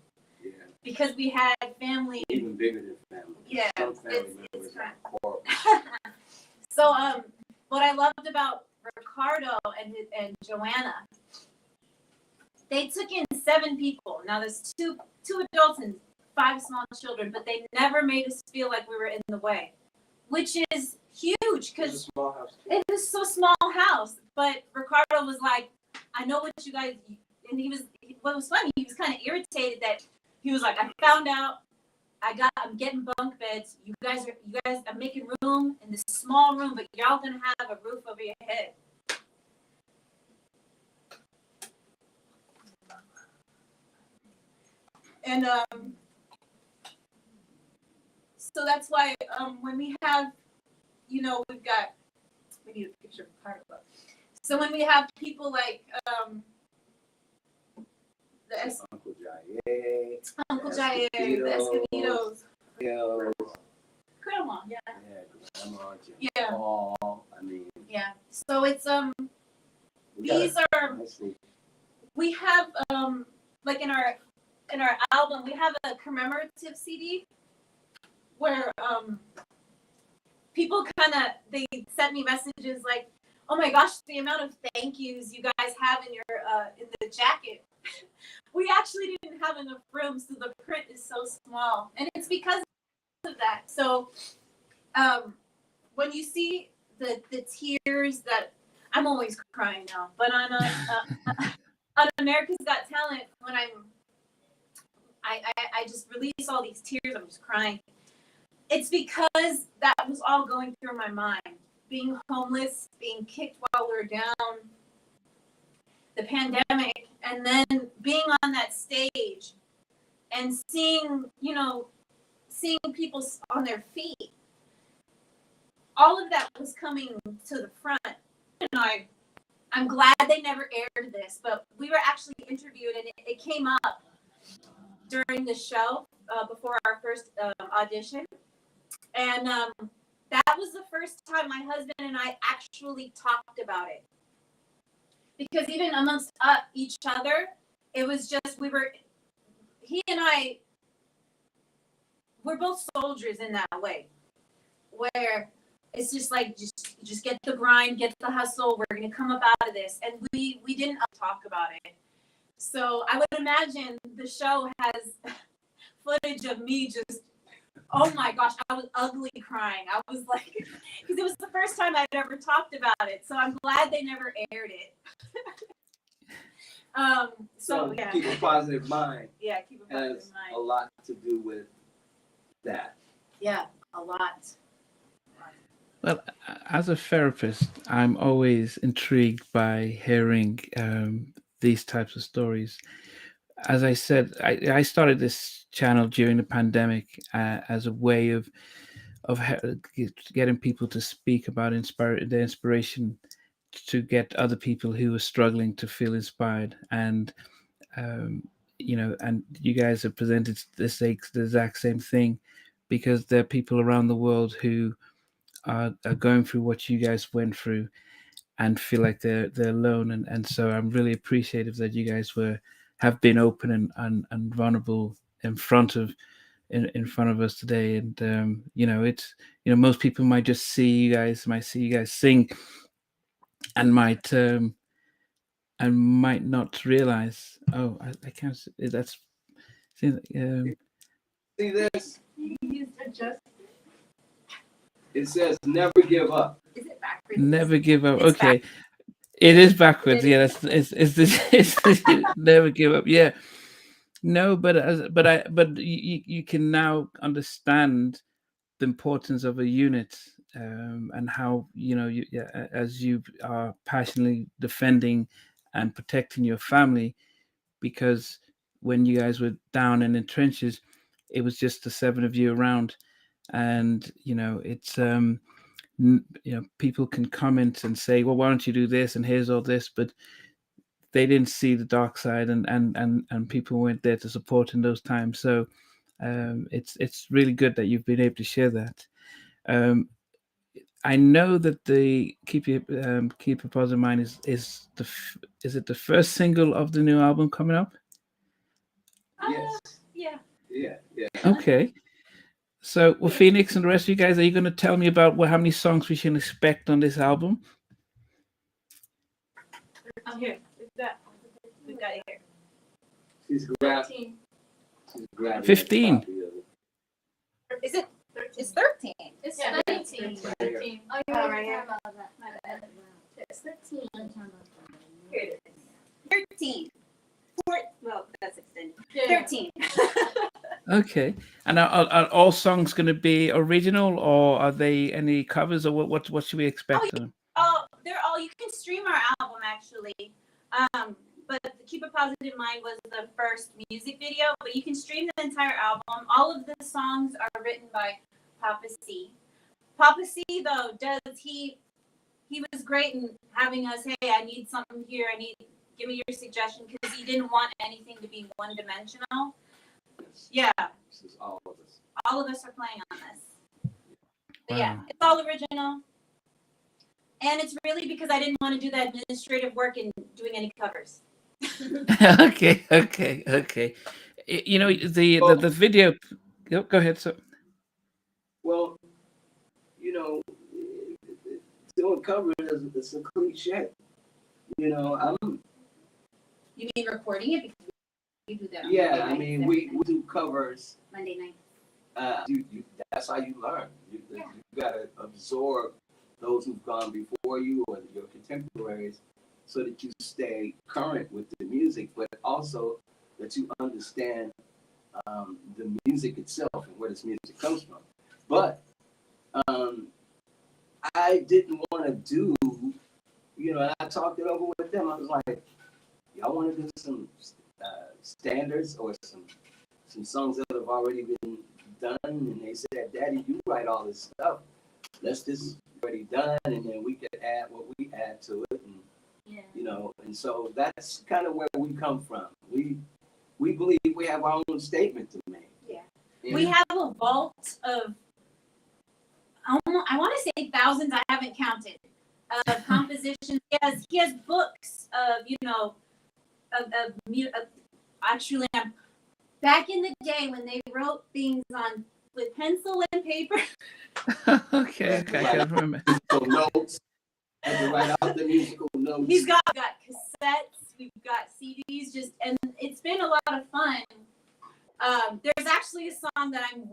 D: Yeah.
C: Because we had family.
D: Even bigger than family.
C: Yeah,
D: Some family
C: it's
D: members are horrible.
C: So what I loved about Ricardo and Joanna, they took in 7 people. Now there's two adults and 5 small children, but they never made us feel like we were in the way, which is huge because it was so small house. But Ricardo was like, "I know what you guys," and what was funny, he was kind of irritated that he was like, "I found out I'm getting bunk beds. You guys, I'm making room in this small room, but y'all gonna have a roof over your head." And so that's why when we have, we need a picture of Ricardo. So when we have people like
D: Uncle Jair,
C: Uncle Jair, the Escobedos,
D: Hills,
C: Grandma, yeah.
D: Grandma,
C: Yeah.
D: Paul, I mean.
C: Yeah. So it's
D: we
C: these
D: got
C: are
D: nicely.
C: we have like in our in our album, we have a commemorative CD where people they sent me messages like, "Oh my gosh, the amount of thank yous you guys have in your in the jacket." We actually didn't have enough room, so the print is so small, and it's because of that. So when you see the tears that I'm always crying now, but on America's Got Talent, when I just release all these tears, I'm just crying. It's because that was all going through my mind. Being homeless, being kicked while we were down, the pandemic, and then being on that stage and seeing people on their feet. All of that was coming to the front. And I'm glad they never aired this, but we were actually interviewed, and it came up during the show before our first audition. And that was the first time my husband and I actually talked about it. Because even amongst each other, it was just, he and I, we're both soldiers in that way. Where it's just like, just get the grind, get the hustle, we're going to come up out of this. And we didn't talk about it. So I would imagine the show has footage of me just, oh my gosh, I was ugly crying. I was like, because it was the first time I'd ever talked about it. So I'm glad they never aired it. So yeah.
D: Keep a positive mind.
C: Yeah, keep a positive
D: Has
C: mind.
D: a lot to do with that.
C: Yeah, a lot.
A: Well, as a therapist, I'm always intrigued by hearing these types of stories. As I said, I started this channel during the pandemic as a way of getting people to speak about the inspiration to get other people who are struggling to feel inspired. And and you guys have presented the exact same thing, because there are people around the world who are going through what you guys went through and feel like they're alone. And so I'm really appreciative that you guys have been open and vulnerable in front of us today. And it's most people might just see you guys sing and might not realize, oh, I can't, that's see
D: this?
E: You used adjust.
D: It says never give up.
C: Is it backwards?
A: never give up.
C: It's
A: Okay. It is backwards. Yeah, it's never give up. Yeah. No, but you can now understand the importance of a unit, and how as you are passionately defending and protecting your family, because when you guys were down and in trenches, it was just the seven of you around. And it's people can comment and say, well, why don't you do this, and here's all this, but they didn't see the dark side, and people weren't there to support in those times. So it's really good that you've been able to share that. I know that the keep a positive mind is it the first single of the new album coming up?
D: Yes.
C: Yeah.
D: Yeah.
A: Okay. So, well, Phoenix and the rest of you guys, are you going to tell me about how many songs we should long on this album?
C: I'm here. We've got it here.
D: She's
E: 13.
D: grabbing
A: 15.
D: a copy of it.
C: Is it? It's 13.
E: It's
B: Yeah,
E: 13.
B: 13.
E: Oh, you're
C: Oh,
E: right
C: right
E: here.
C: here.
E: About that. My bad. It's 13.
C: Here it is. 13. Well, that's extended.
E: Yeah.
C: 13.
A: Okay. And are all songs going to be original, or are they any covers, or what should we expect of them?
C: They're all, you can stream our album actually. But Keep a Positive Mind was the first music video, but you can stream the entire album. All of the songs are written by Papa C. Papa C though, he was great in having us, hey, I need something here, give me your suggestion, because he didn't want anything to be one dimensional.
D: Yes.
C: Yeah.
D: This is all of us.
C: All of us are playing on this. But yeah,
A: Wow.
C: it's all original. And it's really because I didn't want to do the administrative work in doing any covers.
A: Okay. You know, the video. Go ahead. So
D: Well, you know, doing covers is a cliche. You know,
C: You mean recording it because you do that? On
D: yeah.
C: Monday
D: I
C: nights
D: mean,
C: and
D: we do covers.
C: Monday night.
D: That's how you learn. You gotta absorb those who've gone before you or your contemporaries, so that you stay current with the music, but also that you understand the music itself and where this music comes from. But I didn't want to do, you know, and I talked it over with them. I was like, y'all want to do some standards or some songs that have already been done? And they said, Daddy, you write all this stuff. Let's just already done, and then we could add what we add to it. And, you know, and so that's kind of where we come from. We believe we have our own statement to make.
C: Yeah.
D: And
C: We have a vault of, I want to say thousands, I haven't counted, of compositions. He has books of, you know, actually, back in the day when they wrote things with pencil and paper.
A: okay, I can remember.
D: musical notes. Had to write out the musical notes.
C: He's got cassettes, we've got CDs, and it's been a lot of fun. There's actually a song that I'm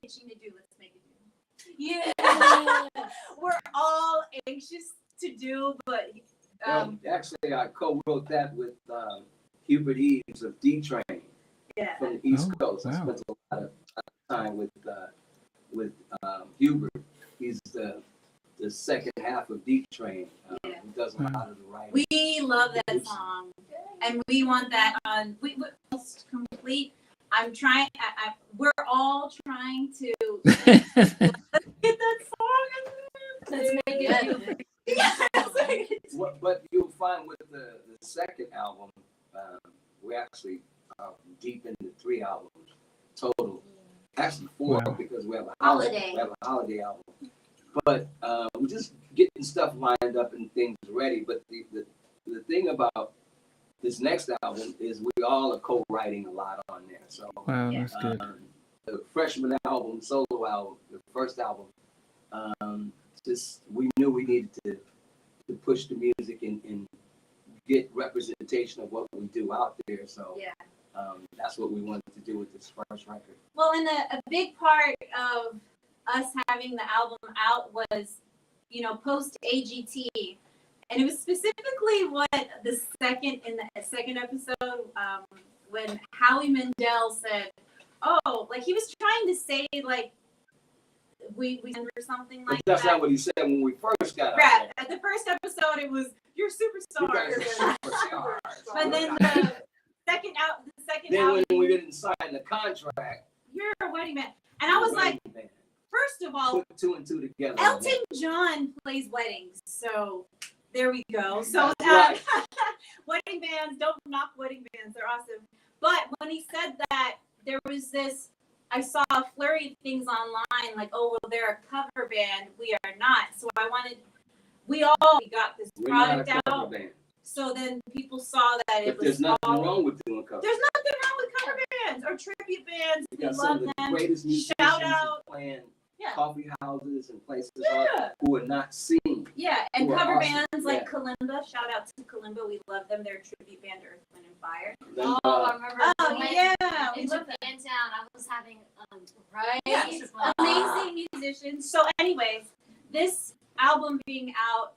C: itching to do. Let's make it do. Yeah, we're all anxious to do, but
D: Actually, I co-wrote that with Hubert Eves of D Train from the East Coast. I spent a lot of time with Hubert. He's the second half of D Train. He does a lot of the writing.
C: we love that song, and we want that on. We almost complete. I'm trying. We're all trying to get that song.
B: Let's make it do.
D: But you'll find with the second album, we actually are deep into 3 albums total. Actually 4 because we have a holiday album. But we're just getting stuff lined up and things ready. But the thing about this next album is we all are co-writing a lot on there. So
A: That's good.
D: the freshman album, solo album, the first album, just we knew we needed to push the music and get representation of what we do out there. So that's what we wanted to do with this first record.
C: Well, and a big part of us having the album out was, you know, post AGT, and it was specifically what the second episode when Howie Mandel said, "Oh, like he was trying to say like we or something like
D: But that's
C: that."
D: not what he said when we first got out
C: Right.
D: there.
C: At the first episode, it was "You're
D: You guys
C: superstars,"
D: are superstars.
C: but then the second
D: Then
C: album,
D: when we didn't sign the contract,
C: "You're a wedding man," and I was like, first of all,
D: put 2 and 2 together.
C: Elton John plays weddings, so there we go. So
D: Right.
C: wedding bands, don't knock wedding bands, they're awesome. But when he said that, there was this, I saw a flurry of things online, like, oh, well, they're a cover band, we are not. So we got this
D: We're not a
C: product
D: cover
C: out,
D: band.
C: so then people saw that it
D: But
C: was
D: there's nothing
C: all,
D: wrong with doing covers.
C: there's nothing wrong with cover bands or tribute bands,
D: We
C: we
D: got some
C: love
D: of the
C: them.
D: greatest musicians
C: Shout out.
D: playing
C: Yeah.
D: coffee houses and places
C: Yeah.
D: who are not seen.
C: Yeah, and
D: Who are
C: cover
D: awesome.
C: bands like
D: Yeah.
C: Kalimba. Shout out to Kalimba. We love them. They're a tribute band to Earth, Wind, and Fire.
D: Then,
B: I remember.
C: Oh,
B: when
C: yeah, we
B: In
C: love them.
B: Japantown, I was having right.
C: Yes,
B: Wow.
C: amazing musicians. So, anyways, this album being out,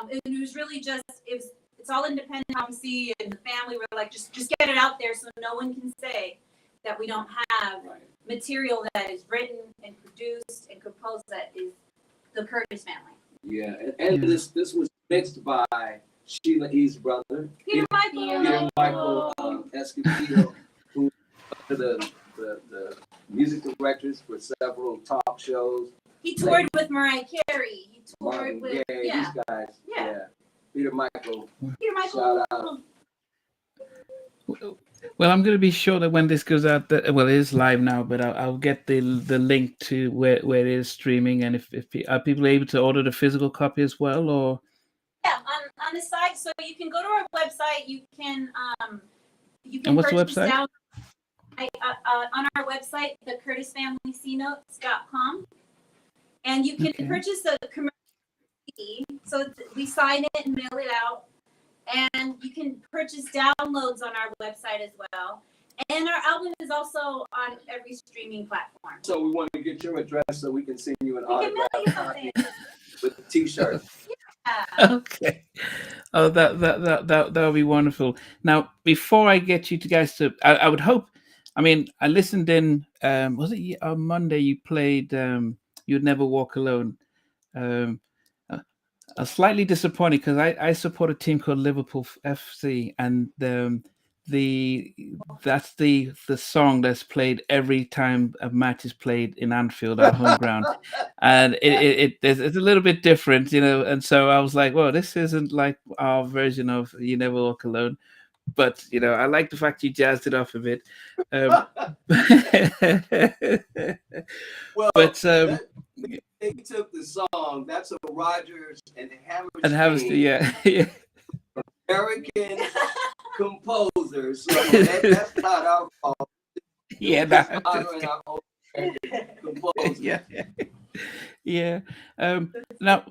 C: it was really just it's all independent. Obviously, and the family were like, just get it out there, so no one can say that we don't have
D: right.
C: material that is written and produced and composed that is the Curtis family.
D: Yeah, and this was mixed by Sheila E.'s brother,
C: Peter
D: Peter Michael Escobedo, who are the music directors for several talk shows.
C: He toured with Mariah Carey. He toured
D: Marvin
C: with
D: Gaye,
C: yeah.
D: these guys.
C: Yeah.
D: Peter Michael.
C: Peter Michael.
D: Shout out.
A: Well, I'm going to be sure that when this goes out, it is live now, but I'll get the link to where it is streaming, and if are people able to order the physical copy as well, or
C: Yeah, on the side, so you can go to our website. You can
A: And what's the
C: purchase
A: website?
C: on our website, thecurtisfamilycnotes.com, and you can
A: Okay.
C: purchase a commercial CD. So we sign it and mail it out, and you can purchase downloads on our website as well. And our album is also on every streaming platform.
D: So we want to get your address so we can send you an
C: We can mail you
D: autograph
C: something.
D: copy with a T-shirt.
A: Okay. Oh, that would be wonderful. Now, before I get you to guys to, I would hope. I mean, I listened in. Was it on Monday? You played. You'd Never Walk Alone. I was slightly disappointed because I support a team called Liverpool FC, and that's the song that's played every time a match is played in Anfield, our home ground, and it's a little bit different, you know. And so I was like, well, this isn't like our version of You Never Walk Alone, but you know, I like the fact you jazzed it up a bit.
D: Well,
A: But
D: they took the song. That's a Rodgers and
A: and
D: Hammerstein
A: yeah, yeah.
D: American composer. So that's not our fault.
A: Yeah,
D: Just
A: no,
D: honoring our own composer.
A: yeah, yeah. Now,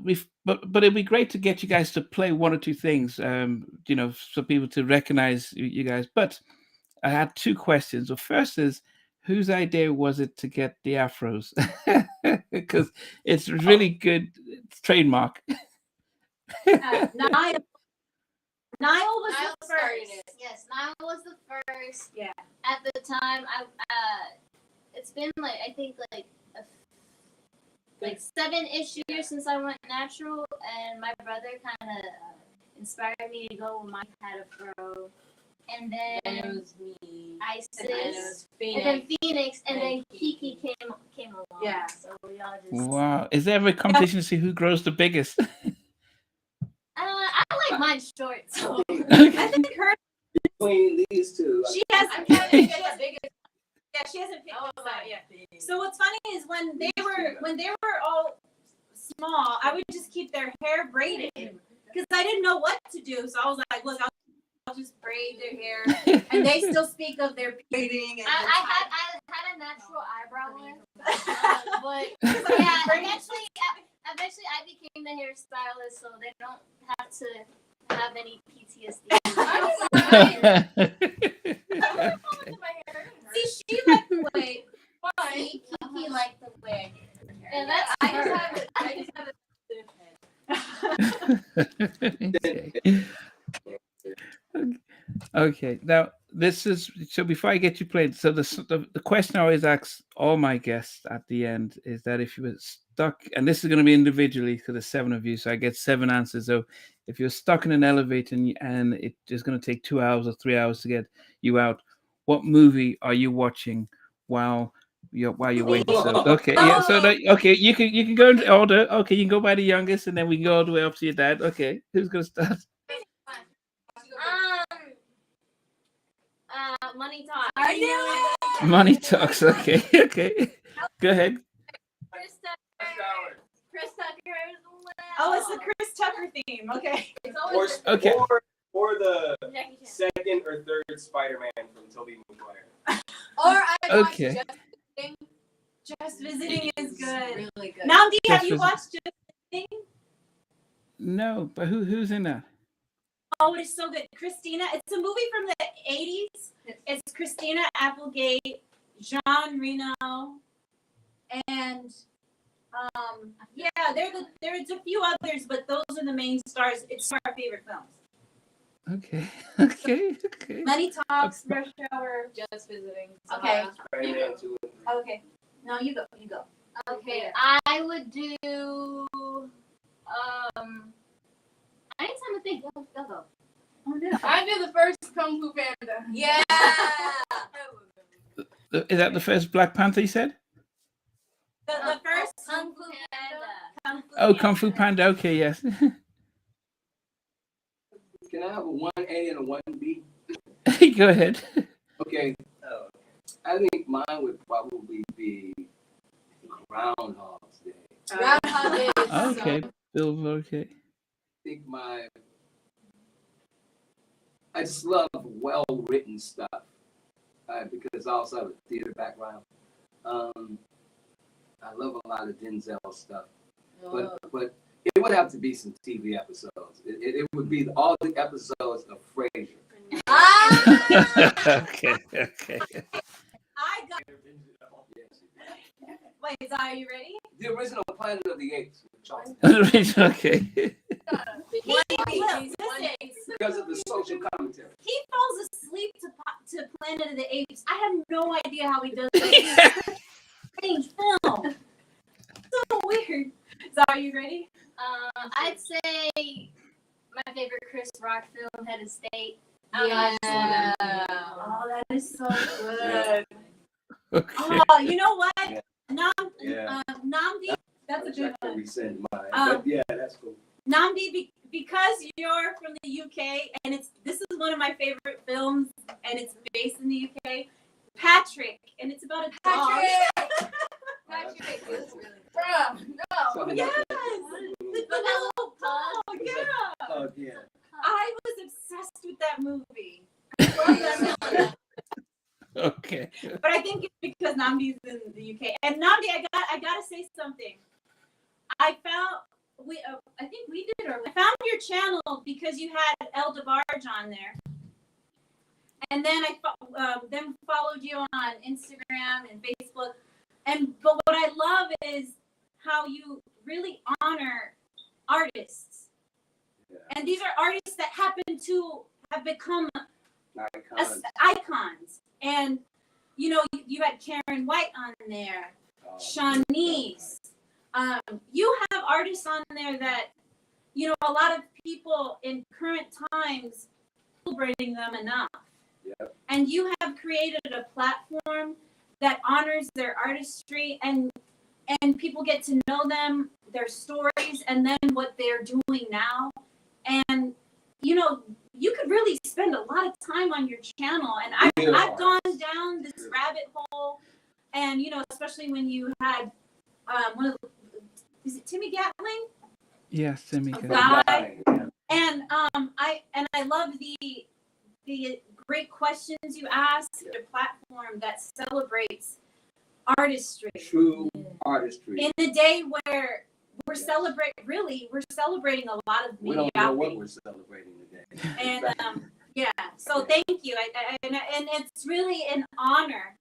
A: but it'd be great to get you guys to play one or two things, you know, so people to recognize you guys. But I had two questions. The first is, whose idea was it to get the afros? Because it's really good trademark.
C: Nile was
B: Nile
C: the
B: started
C: first.
B: it. Yes, Nile was the first.
C: Yeah.
B: At the time, it's been like I think like 7-ish years since I went natural, and my brother kind of inspired me to go with my had a fro, and then
G: And it was me.
B: Isis,
G: And then it was
B: and then
G: Phoenix.
B: Phoenix, and
G: and
B: then
G: Kiki.
B: Kiki came along.
C: Yeah.
B: So we all just.
A: Wow. Is there ever a competition to see who grows the biggest?
B: I like mine short, so.
C: I think her.
D: Between these two,
C: She hasn't.
G: I'm trying to get the biggest.
C: Yeah, she hasn't picked
G: Oh,
C: this out yet.
G: yeah.
C: So what's funny is when they were all small, I would just keep their hair braided because I didn't know what to do. So I was like, look, I'll just braid their hair, and they still speak of their braiding. And
B: I had a natural eyebrow length, but yeah, eventually I became the hairstylist, so they don't have to have any PTSD.
C: See, she liked the way.
B: See, Kiki liked the wig, and
G: Yeah,
B: that's
G: I just have a
A: Okay. Okay. Now this is so. Before I get you played, so the question I always ask all my guests at the end is that if you were stuck, and this is going to be individually because there's 7 of you, so I get 7 answers. So if you're stuck in an elevator and it is going to take 2 hours or 3 hours to get you out, what movie are you watching while you're waiting? So okay, yeah. So okay, you can go in order. Okay, you can go by the youngest, and then we can go all the way up to your dad. Okay, who's going to start?
B: Money Talk.
C: I knew it.
A: Money talks. Okay, okay. Go ahead.
B: Chris Tucker as well.
C: Oh, it's the Chris Tucker theme. Okay.
B: It's always
A: Okay.
F: Or the
B: Jackie Chan.
F: second or third Spider-Man from Tobey Maguire.
G: Or I watched
A: Okay.
C: Just Visiting is good.
G: Really good.
C: Namdi, have
A: Just
C: you watched Just Visiting?
A: No, but who's in that?
C: Oh, it is so good. Christina, it's a movie from the 80s. It's Christina Applegate, Jean Reno, and yeah, there's a few others, but those are the main stars. It's one of our favorite films.
A: Okay, okay.
C: Money Talks, Rush Hour.
G: Just visiting.
C: Okay.
F: Spider-Man 2 and 3.
C: Okay. No, you go.
B: Okay, I would do. I need time to think. Go.
C: Oh, no.
E: I did the first Kung Fu Panda.
G: Yeah.
A: Is that the first Black Panther you said?
C: The first
B: Kung Fu Panda.
C: Kung Fu
A: Oh, Kung Fu Panda. Okay, yes.
D: can I have a 1A and a 1B?
A: Go ahead.
D: Okay. I think mine would probably be Groundhog's Day.
G: Groundhog Day is
A: Okay,
G: so
A: Bill. Okay.
D: I think I just love well-written stuff. because I also have a theater background. I love a lot of Denzel stuff, but it would have to be some TV episodes. It would be all the episodes of Frasier.
A: Okay.
C: I got. Wait, are you ready?
D: The original Planet of the Apes. With Charles.
A: Okay.
D: Because of the social commentary.
C: He falls asleep to Planet of the Apes. I have no idea how he does that. Strange film. So weird. So are you ready?
B: I'd say my favorite Chris Rock film, Head of State.
C: Yeah.
B: Oh,
C: that is so good.
A: Okay.
C: Oh, you know what?
D: Yeah.
C: Namdi, that's a good
D: I
C: one.
D: rescind mine. But yeah, that's cool.
C: Namdi, because you're from the UK, and this is one of my favorite films, and it's based in the UK. Patrick, and it's about a dog.
G: Patrick is really
B: Bruh, no.
C: Yes, the little dog. Yeah.
D: Oh, yeah.
C: I was obsessed with that movie. I love that movie.
A: Okay.
C: But I think it's because Namdi's in the UK. And Namdi, I gotta say something. I found I think we did, or I found your channel because you had DeBarge on there. And then I then followed you on Instagram and Facebook. But what I love is how you really honor artists.
D: Yeah.
C: And these are artists that happen to have become icons. And, you know, you had Karen White on there, Shanice. You have artists on there that, you know, a lot of people in current times celebrating them enough.
D: Yep.
C: And you have created a platform that honors their artistry, and people get to know them, their stories, and then what they're doing now. And, you know, you could really spend a lot of time on your channel. And I've gone down this rabbit hole, and, you know, especially when you had is it Timmy Gatling?
A: Yes, Timmy.
C: Guy. And I love the great questions you ask, a platform that celebrates artistry.
D: True artistry.
C: In a day where we're celebrating a lot of mediocrity.
D: We don't know what we're celebrating today.
C: And yeah, so thank you. And it's really an honor.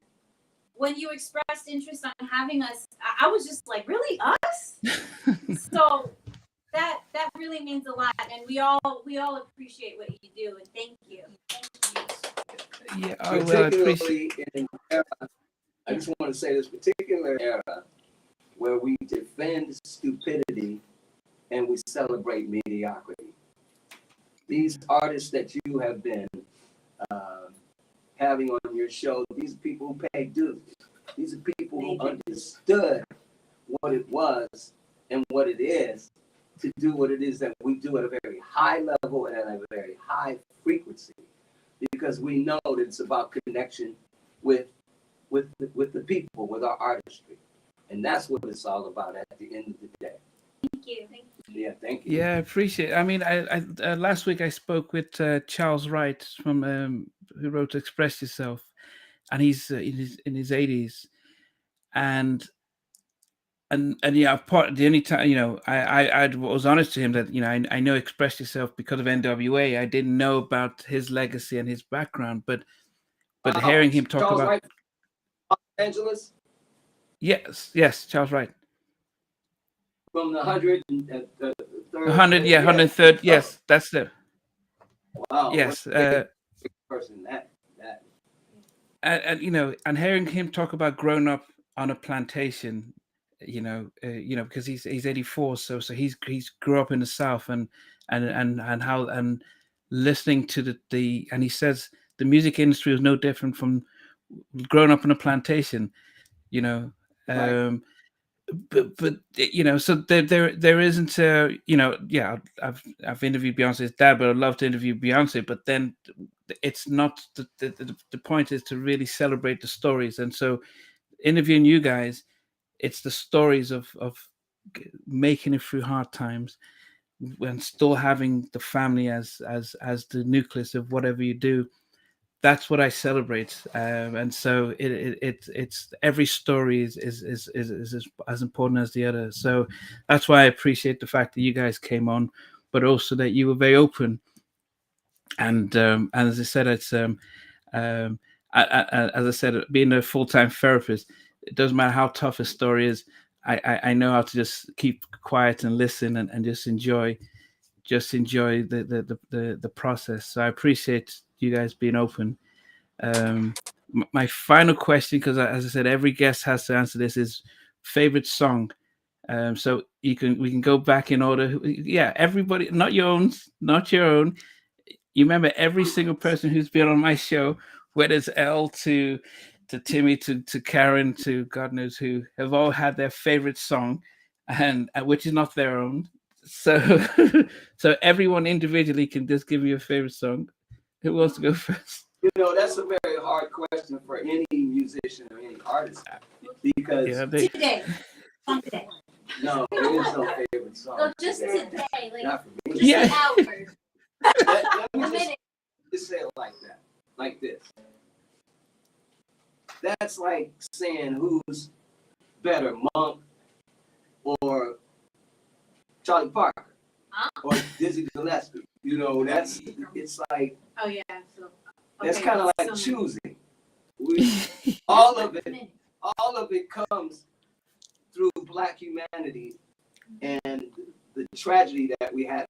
C: When you expressed interest on having us, I was just like, really, us? So that really means a lot, and we all appreciate what you do, and thank you.
A: Yeah,
D: Particularly in an era, I just want to say this particular era where we defend stupidity and we celebrate mediocrity. These artists that you have been having on your show, these are people who pay dues. These are people who understood what it was and what it is to do what it is that we do at a very high level and at a very high frequency, because we know that it's about connection with the people, with our artistry. And that's what it's all about at the end of the day.
C: Thank you.
D: Yeah, thank you.
A: Yeah, I appreciate it. I mean, I last week I spoke with Charles Wright from who wrote "Express Yourself," and he's in his 80s, and yeah, the only time, you know, I was honest to him that, you know, I know "Express Yourself" because of NWA. I didn't know about his legacy and his background, but hearing him talk
D: Charles
A: about
D: Wright, Los Angeles.
A: Yes, Charles Wright.
D: From the 100
A: 103rd. Yes, that's it.
D: Wow.
A: Yes.
D: Person that.
A: And you know, and hearing him talk about growing up on a plantation, you know, because he's 84, so he's grew up in the South, and how, and listening to the and he says the music industry was no different from growing up on a plantation, you know.
D: Right.
A: But you know, so there isn't a, you know, yeah, I've interviewed Beyonce's dad, but I'd love to interview Beyonce, but then it's not the point is to really celebrate the stories. And so interviewing you guys, it's the stories of making it through hard times and still having the family as the nucleus of whatever you do. that's what I celebrate, and so it's every story is as important as the other. So that's why I appreciate the fact that you guys came on, but also that you were very open. And as I said, it's as I said, being a full-time therapist, it doesn't matter how tough a story is. I know how to just keep quiet and listen and just enjoy the process. So I appreciate you guys being open. My final question, because as I said, every guest has to answer this, is favorite song. So we can go back in order. Yeah, everybody, not your own, not your own. You remember every single person who's been on my show, whether it's Elle to Timmy to Karen to God knows who, have all had their favorite song, and which is not their own. So so everyone individually can just give me a favorite song. Who wants to go first?
D: You know, that's a very hard question for any musician or any artist, because
C: Today.
D: no, there is no favorite song.
B: No, just
D: today.
B: today, like
D: Not for me.
B: just
A: Yeah.
B: an hour.
D: Let me
B: A minute.
D: just say it like that, like this. That's like saying who's better, Monk or Charlie Parker or Dizzy Gillespie. You know, it's like,
C: Oh yeah. So,
D: that's
C: okay,
D: kind of like
C: so-
D: choosing. All of it comes through Black humanity and the tragedy that we had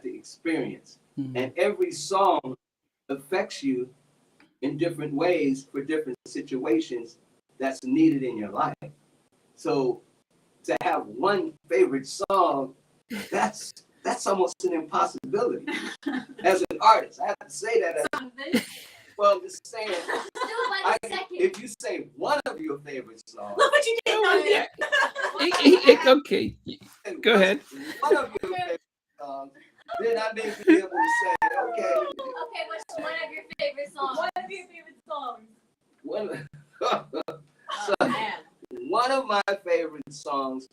D: to experience. And every song affects you in different ways for different situations that's needed in your life. So to have one favorite song, that's almost an impossibility. As an artist, I have to say that. Well, I'm just saying, if you say one of your favorite songs,
C: Look what you did.
A: Oh, yeah. Okay, go ahead.
D: one of your favorite songs, then I may be able to say, okay,
B: Okay, what's one of your favorite songs?
C: One of your favorite songs.
D: one of my favorite songs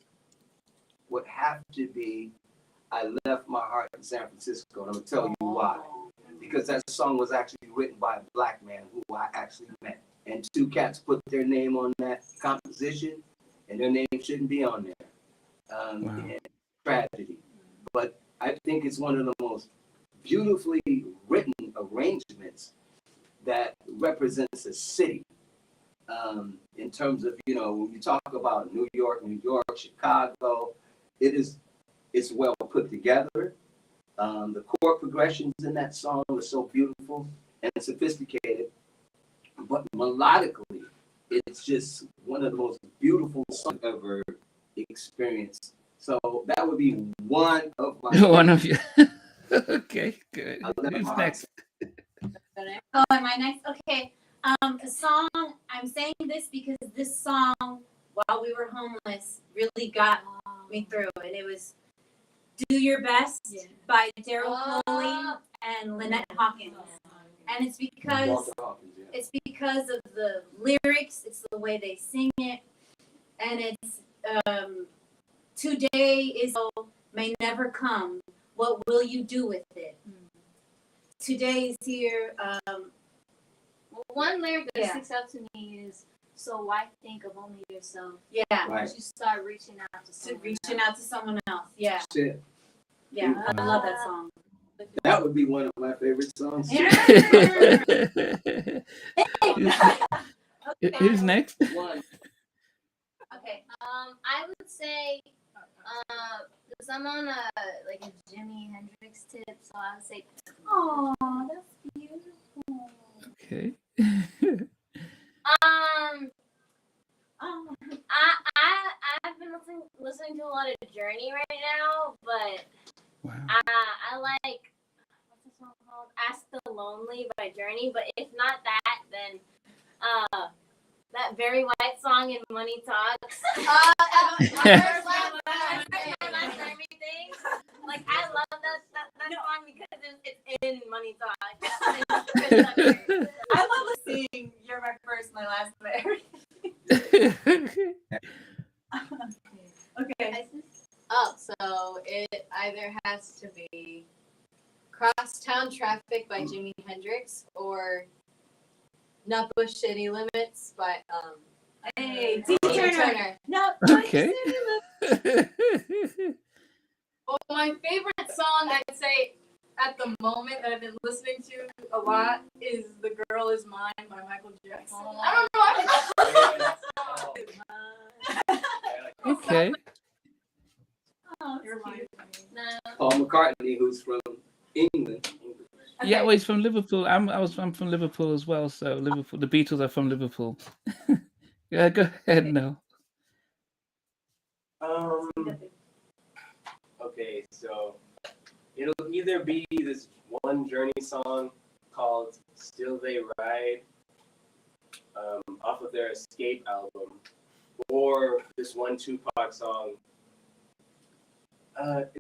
D: would have to be I Left My Heart in San Francisco, and I'm going to tell you why. Because that song was actually written by a Black man who I actually met. And two cats put their name on that composition, and their name shouldn't be on there.
A: Wow.
D: Tragedy. But I think it's one of the most beautifully written arrangements that represents a city. In terms of, you know, when you talk about New York, Chicago, it's well put together. The chord progressions in that song are so beautiful and sophisticated, but melodically, it's just one of the most beautiful songs I've ever experienced. So that would be one of my
A: One of you. Okay, good. Who's next?
H: Oh, am I next? Okay. A song, I'm saying this because this song, while we were homeless, really got me through. And it was Do Your Best by Daryl Coley and Lynette Hawkins. And it's because of the lyrics, it's the way they sing it, and it's today is may never come. What will you do with it? Today is here.
B: One lyric that
H: Yeah.
B: sticks out to me is, so why think of only yourself?
H: Yeah,
D: Right.
B: Once you start reaching out to
H: to
B: someone
H: reaching
B: else.
H: out to someone else. Yeah,
D: Shit.
H: yeah, I love that song.
D: That would be one of my favorite songs.
A: Who's next?
D: One.
B: Okay. I would say, because I'm on a Jimi Hendrix tip, so I would say,
H: Oh, that's beautiful.
A: Okay.
B: I've been listening to a lot of Journey right now, but
A: Wow.
B: I like, what's the song called? Ask the Lonely by Journey, but if not that, then that Very White song in Money Talks. Everything. Like, I love that song because it's in Money Talks.
C: I love seeing You're My First, My Last, My Everything. Okay.
G: Oh, so it either has to be Crosstown Traffic by Jimi Hendrix or not Bush City Limits, but
C: Hey,
G: Tina
C: Turner.
G: Turner.
C: No.
A: Okay.
E: Well, my favorite song I'd say at the moment that I've been listening to a lot is "The Girl Is Mine" by Michael Jackson. I don't know.
A: Okay.
C: Oh,
E: You're
C: cute.
D: Paul McCartney, who's from England.
A: Yeah, well, he's from Liverpool. I'm from Liverpool as well. So Liverpool, the Beatles are from Liverpool. Yeah, go ahead, no.
F: Okay, so it'll either be this one Journey song called "Still They Ride" off of their Escape album, or this one Tupac song.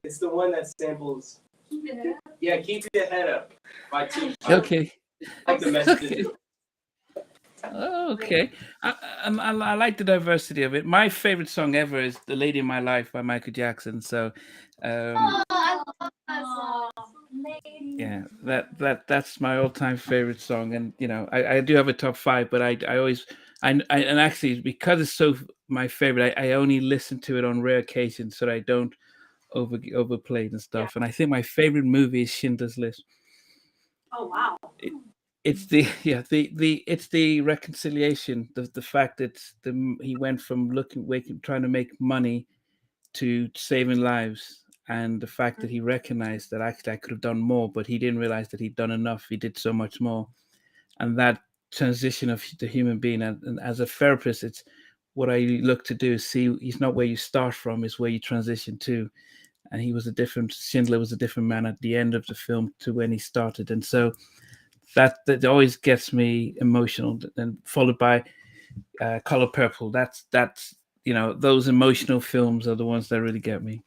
F: It's the one that samples. Yeah, Keep Your Head Up by Tupac.
A: Okay.
F: I like the messages.
A: Oh, okay. I like the diversity of it. My favorite song ever is "The Lady in My Life" by Michael Jackson. So,
E: I love that song.
A: yeah, that's my all-time favorite song. And you know, I do have a top 5, but I always and actually because it's so my favorite, I only listen to it on rare occasions so that I don't overplay it and stuff. And I think my favorite movie is Schindler's List.
C: Oh wow.
A: It's the it's the reconciliation, the fact that he went from trying to make money to saving lives, and the fact that he recognized that actually I could have done more, but he didn't realize that he'd done enough. He did so much more, and that transition of the human being. And as a therapist, it's what I look to do is see it's not where you start from, it's where you transition to. And Schindler was a different man at the end of the film to when he started, and so. That always gets me emotional, and followed by Color Purple. That's those emotional films are the ones that really get me.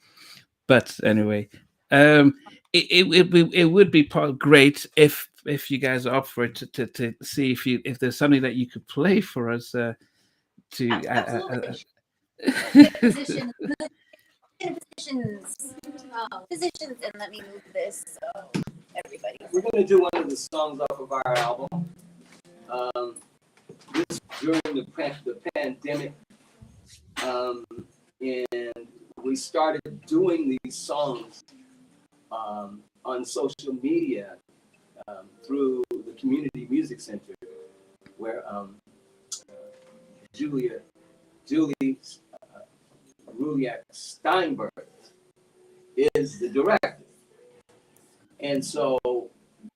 A: But anyway, it would be great if you guys are up for it to see if there's something that you could play for us to.
H: Positions. Positions, and let me move this so everybody.
D: We're going to do one of the songs off of our album. This during the pandemic, and we started doing these songs on social media through the Community Music Center, where Julie Ruliak Steinberg is the director. And so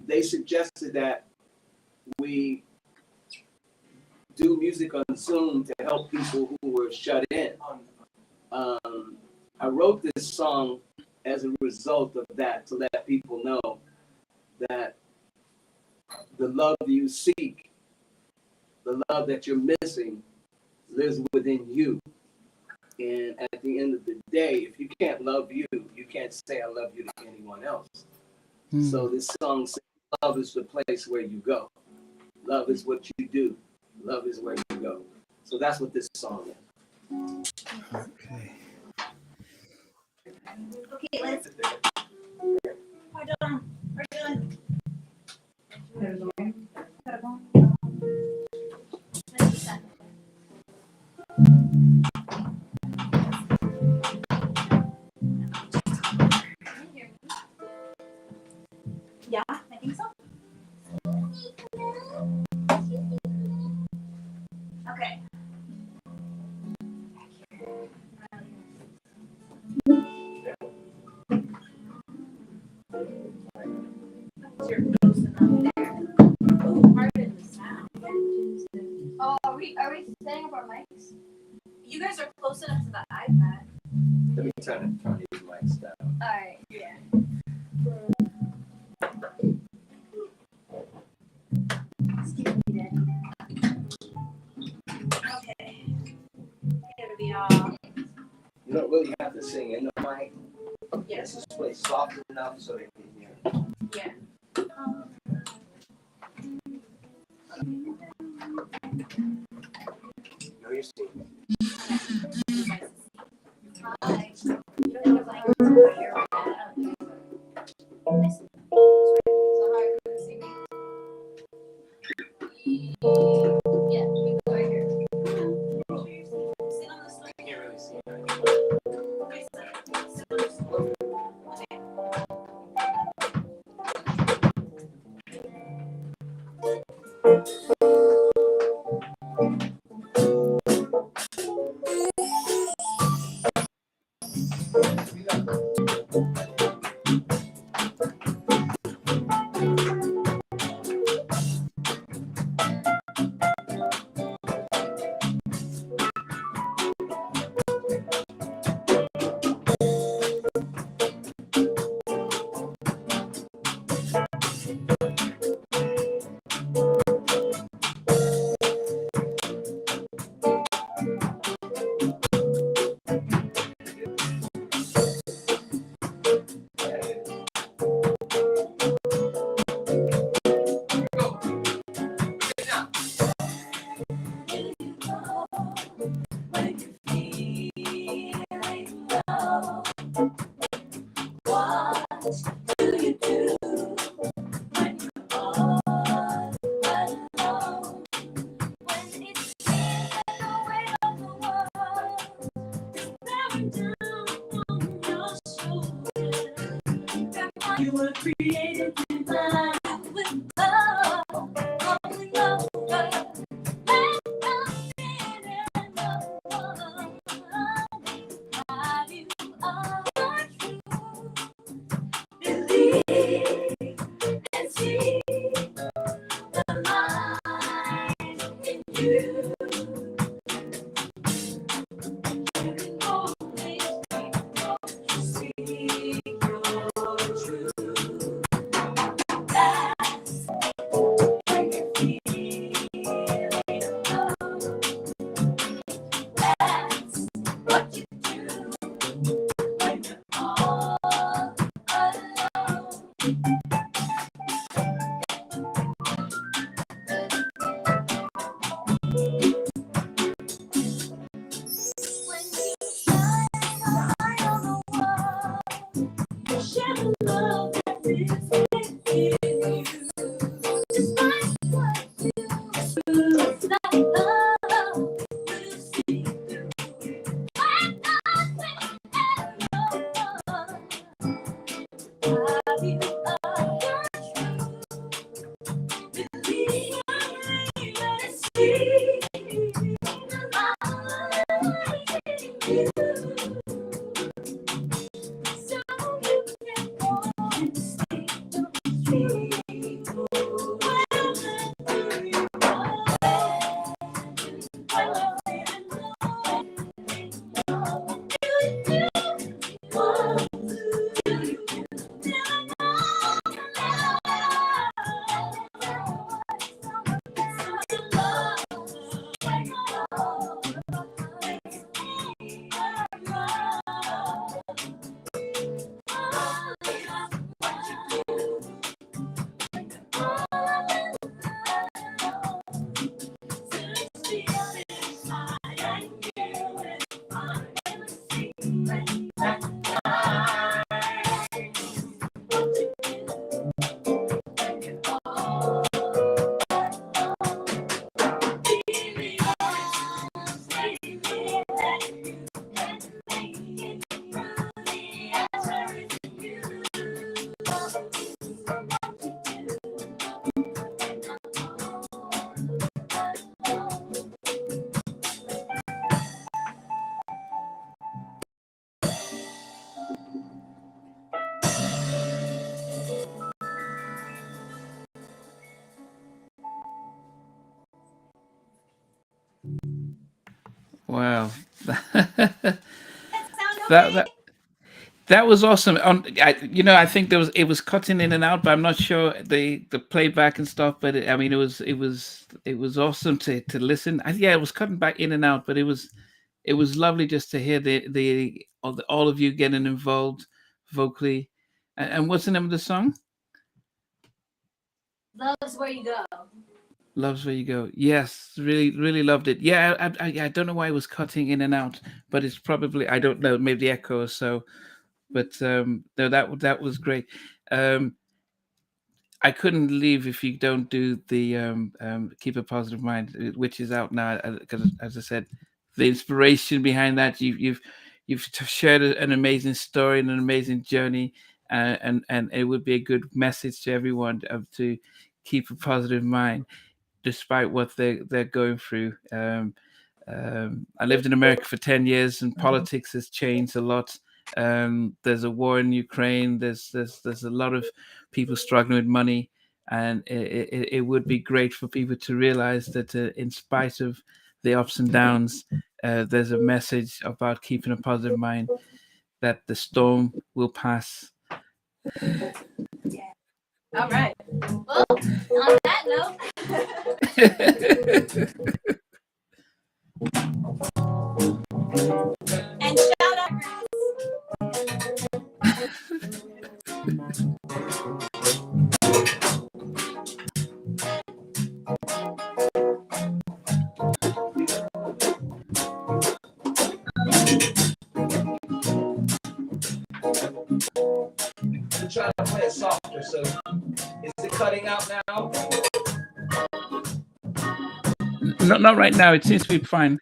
D: they suggested that we do music on Zoom to help people who were shut in. I wrote this song as a result of that, to let people know that the love you seek, the love that you're missing, lives within you. And at the end of the day, if you can't love you, you can't say I love you to anyone else. So this song says, love is the place where you go. Love is what you do. Love is where you go. So that's what this song is.
A: Okay.
H: Okay, let's. We're done. Yeah, I think so. Okay. You're close enough there. Oh, pardon the sound.
B: Oh, are we setting up our mics?
H: You guys are close enough to the iPad.
D: Let me turn these mics down.
B: All right.
H: Yeah. Okay. It'll be all.
D: You don't really have to sing in the mic.
H: Yes.
D: Just play soft enough so they can hear.
H: Yeah.
D: No, you're singing.
H: Hi.
B: Zahara, sing. You were created to fly with love, falling over. Let nothing and no one how you are true. Believe and see the light in you. You can always see your truth. That's when you're feeling alone. That's what you do when you're all alone. When you shine a light on the wall, you share the love that is within you. Despite what you do, it's that love you see through. When nothing and no one how you are true. Believe and see the light in you. So you can go and see the truth. Wherever you are,
A: Wow.
H: That
A: that that was awesome. I think it was cutting in and out, but I'm not sure the playback and stuff. But I mean, it was awesome to listen. Yeah, it was cutting back in and out, but it was lovely just to hear all of you getting involved vocally. And what's the name of the song?
B: Love's where you go.
A: Loves Where You Go. Yes, really, really loved it. Yeah, I don't know why it was cutting in and out, but it's probably, I don't know, maybe the echo or so. But no, that was great. I couldn't leave if you don't do the Keep a Positive Mind, which is out now. Because as I said, the inspiration behind that, you've shared an amazing story and an amazing journey, and it would be a good message to everyone to keep a positive mind despite what they're going through. I lived in America for 10 years, and politics has changed a lot. There's a war in Ukraine. There's a lot of people struggling with money, and it would be great for people to realize that in spite of the ups and downs, there's a message about keeping a positive mind, that the storm will pass.
B: All right. Well, on that note.
H: And shout out.
A: I'm trying to play it softer, so is it cutting out now? Not right now. It seems to be fine.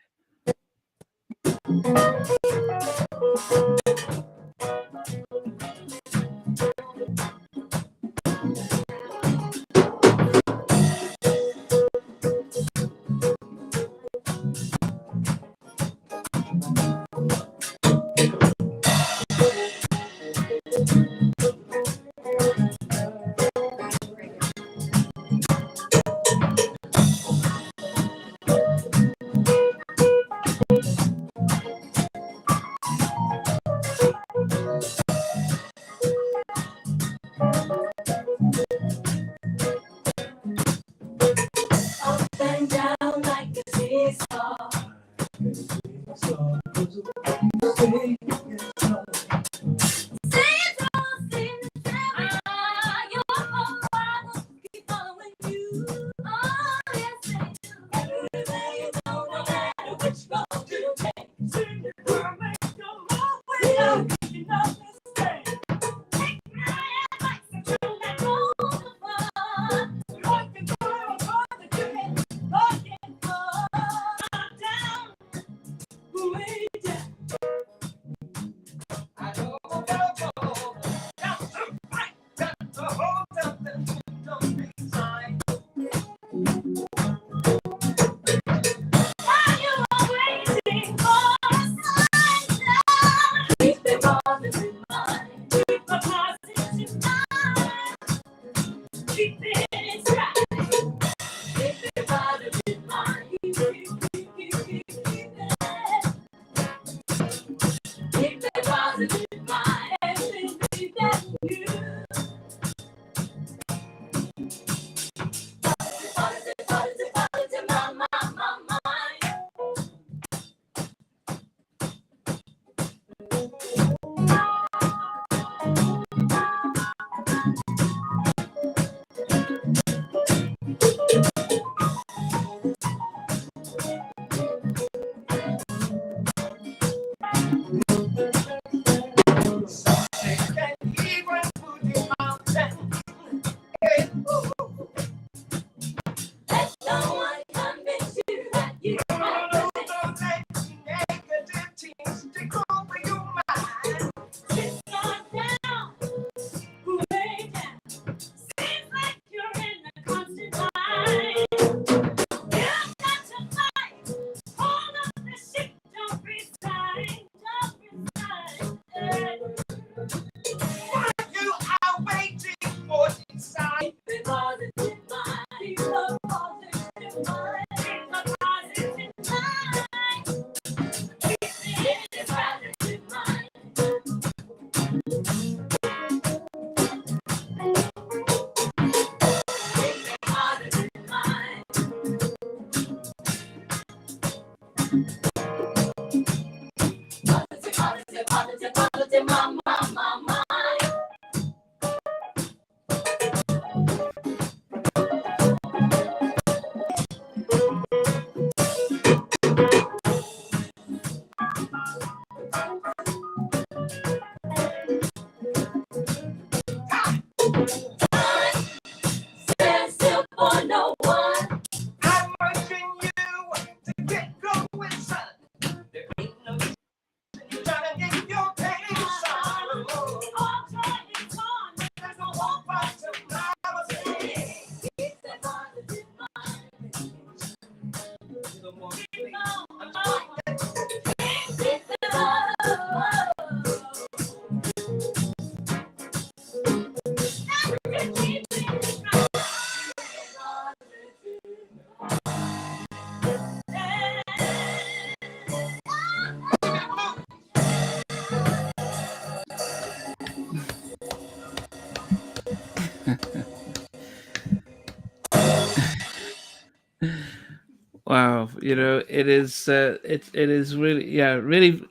A: Wow, it is it is really, yeah, really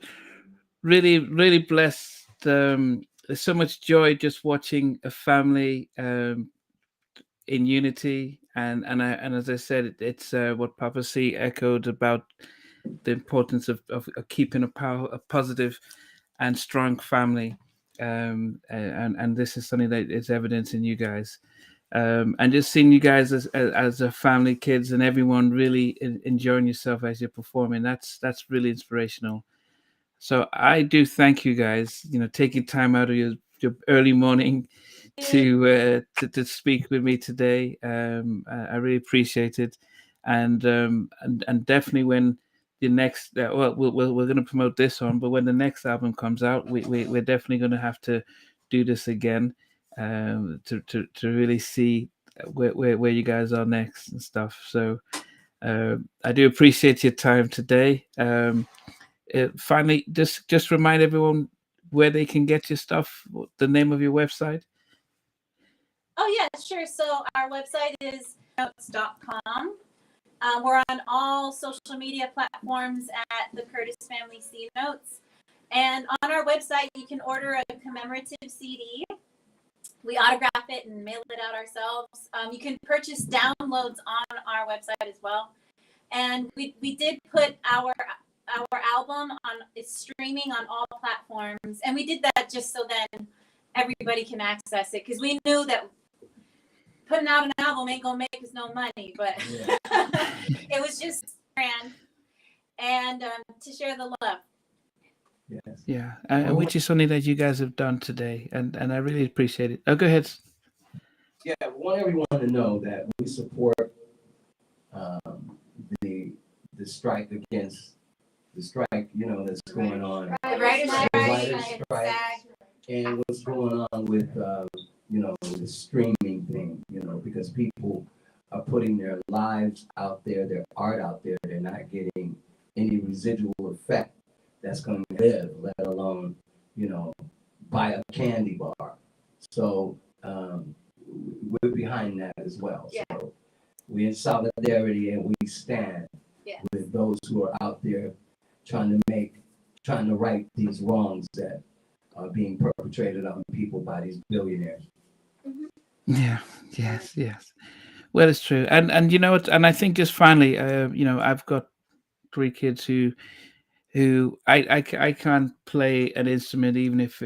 A: blessed. There's so much joy just watching a family in unity, and as I said, it's what Papa C echoed about the importance of keeping a positive and strong family, and this is something that is evident in you guys. And just seeing you guys as a family, kids, and everyone really enjoying yourself as you're performing. That's really inspirational. So I do thank you guys. Taking time out of your early morning to speak with me today. I really appreciate it, and definitely when the next we're going to promote this one, but when the next album comes out, we're definitely going to have to do this again, to really see where you guys are next and stuff. So I do appreciate your time today. Finally, just remind everyone where they can get your stuff, the name of your website.
C: Oh yeah, sure. So our website is notes.com,
H: We're on all social media platforms at the Curtis Family C Notes. And on our website, you can order a commemorative CD. We autograph it and mail it out ourselves. You can purchase downloads on our website as well. And we did put our album on, it's streaming on all platforms. And we did that just so then everybody can access it. Because we knew that putting out an album ain't gonna make us no money, but it was just grand. And to share the love.
D: Yes.
A: Yeah, which is something that you guys have done today, and I really appreciate it. Oh, go ahead.
D: Yeah, I want everyone to know that we support the strike against the strike, that's going on.
H: The writer's strike.
D: And what's going on with, the streaming thing, because people are putting their lives out there, their art out there. They're not getting any residual effect that's going to live, let alone, buy a candy bar. So we're behind that as well.
H: Yeah.
D: So we're in solidarity and we stand with those who are out there trying to right these wrongs that are being perpetrated on people by these billionaires.
A: Yeah. Yes. Well, it's true, and you know what? And I think just finally, I've got 3 kids who I can't play an instrument even if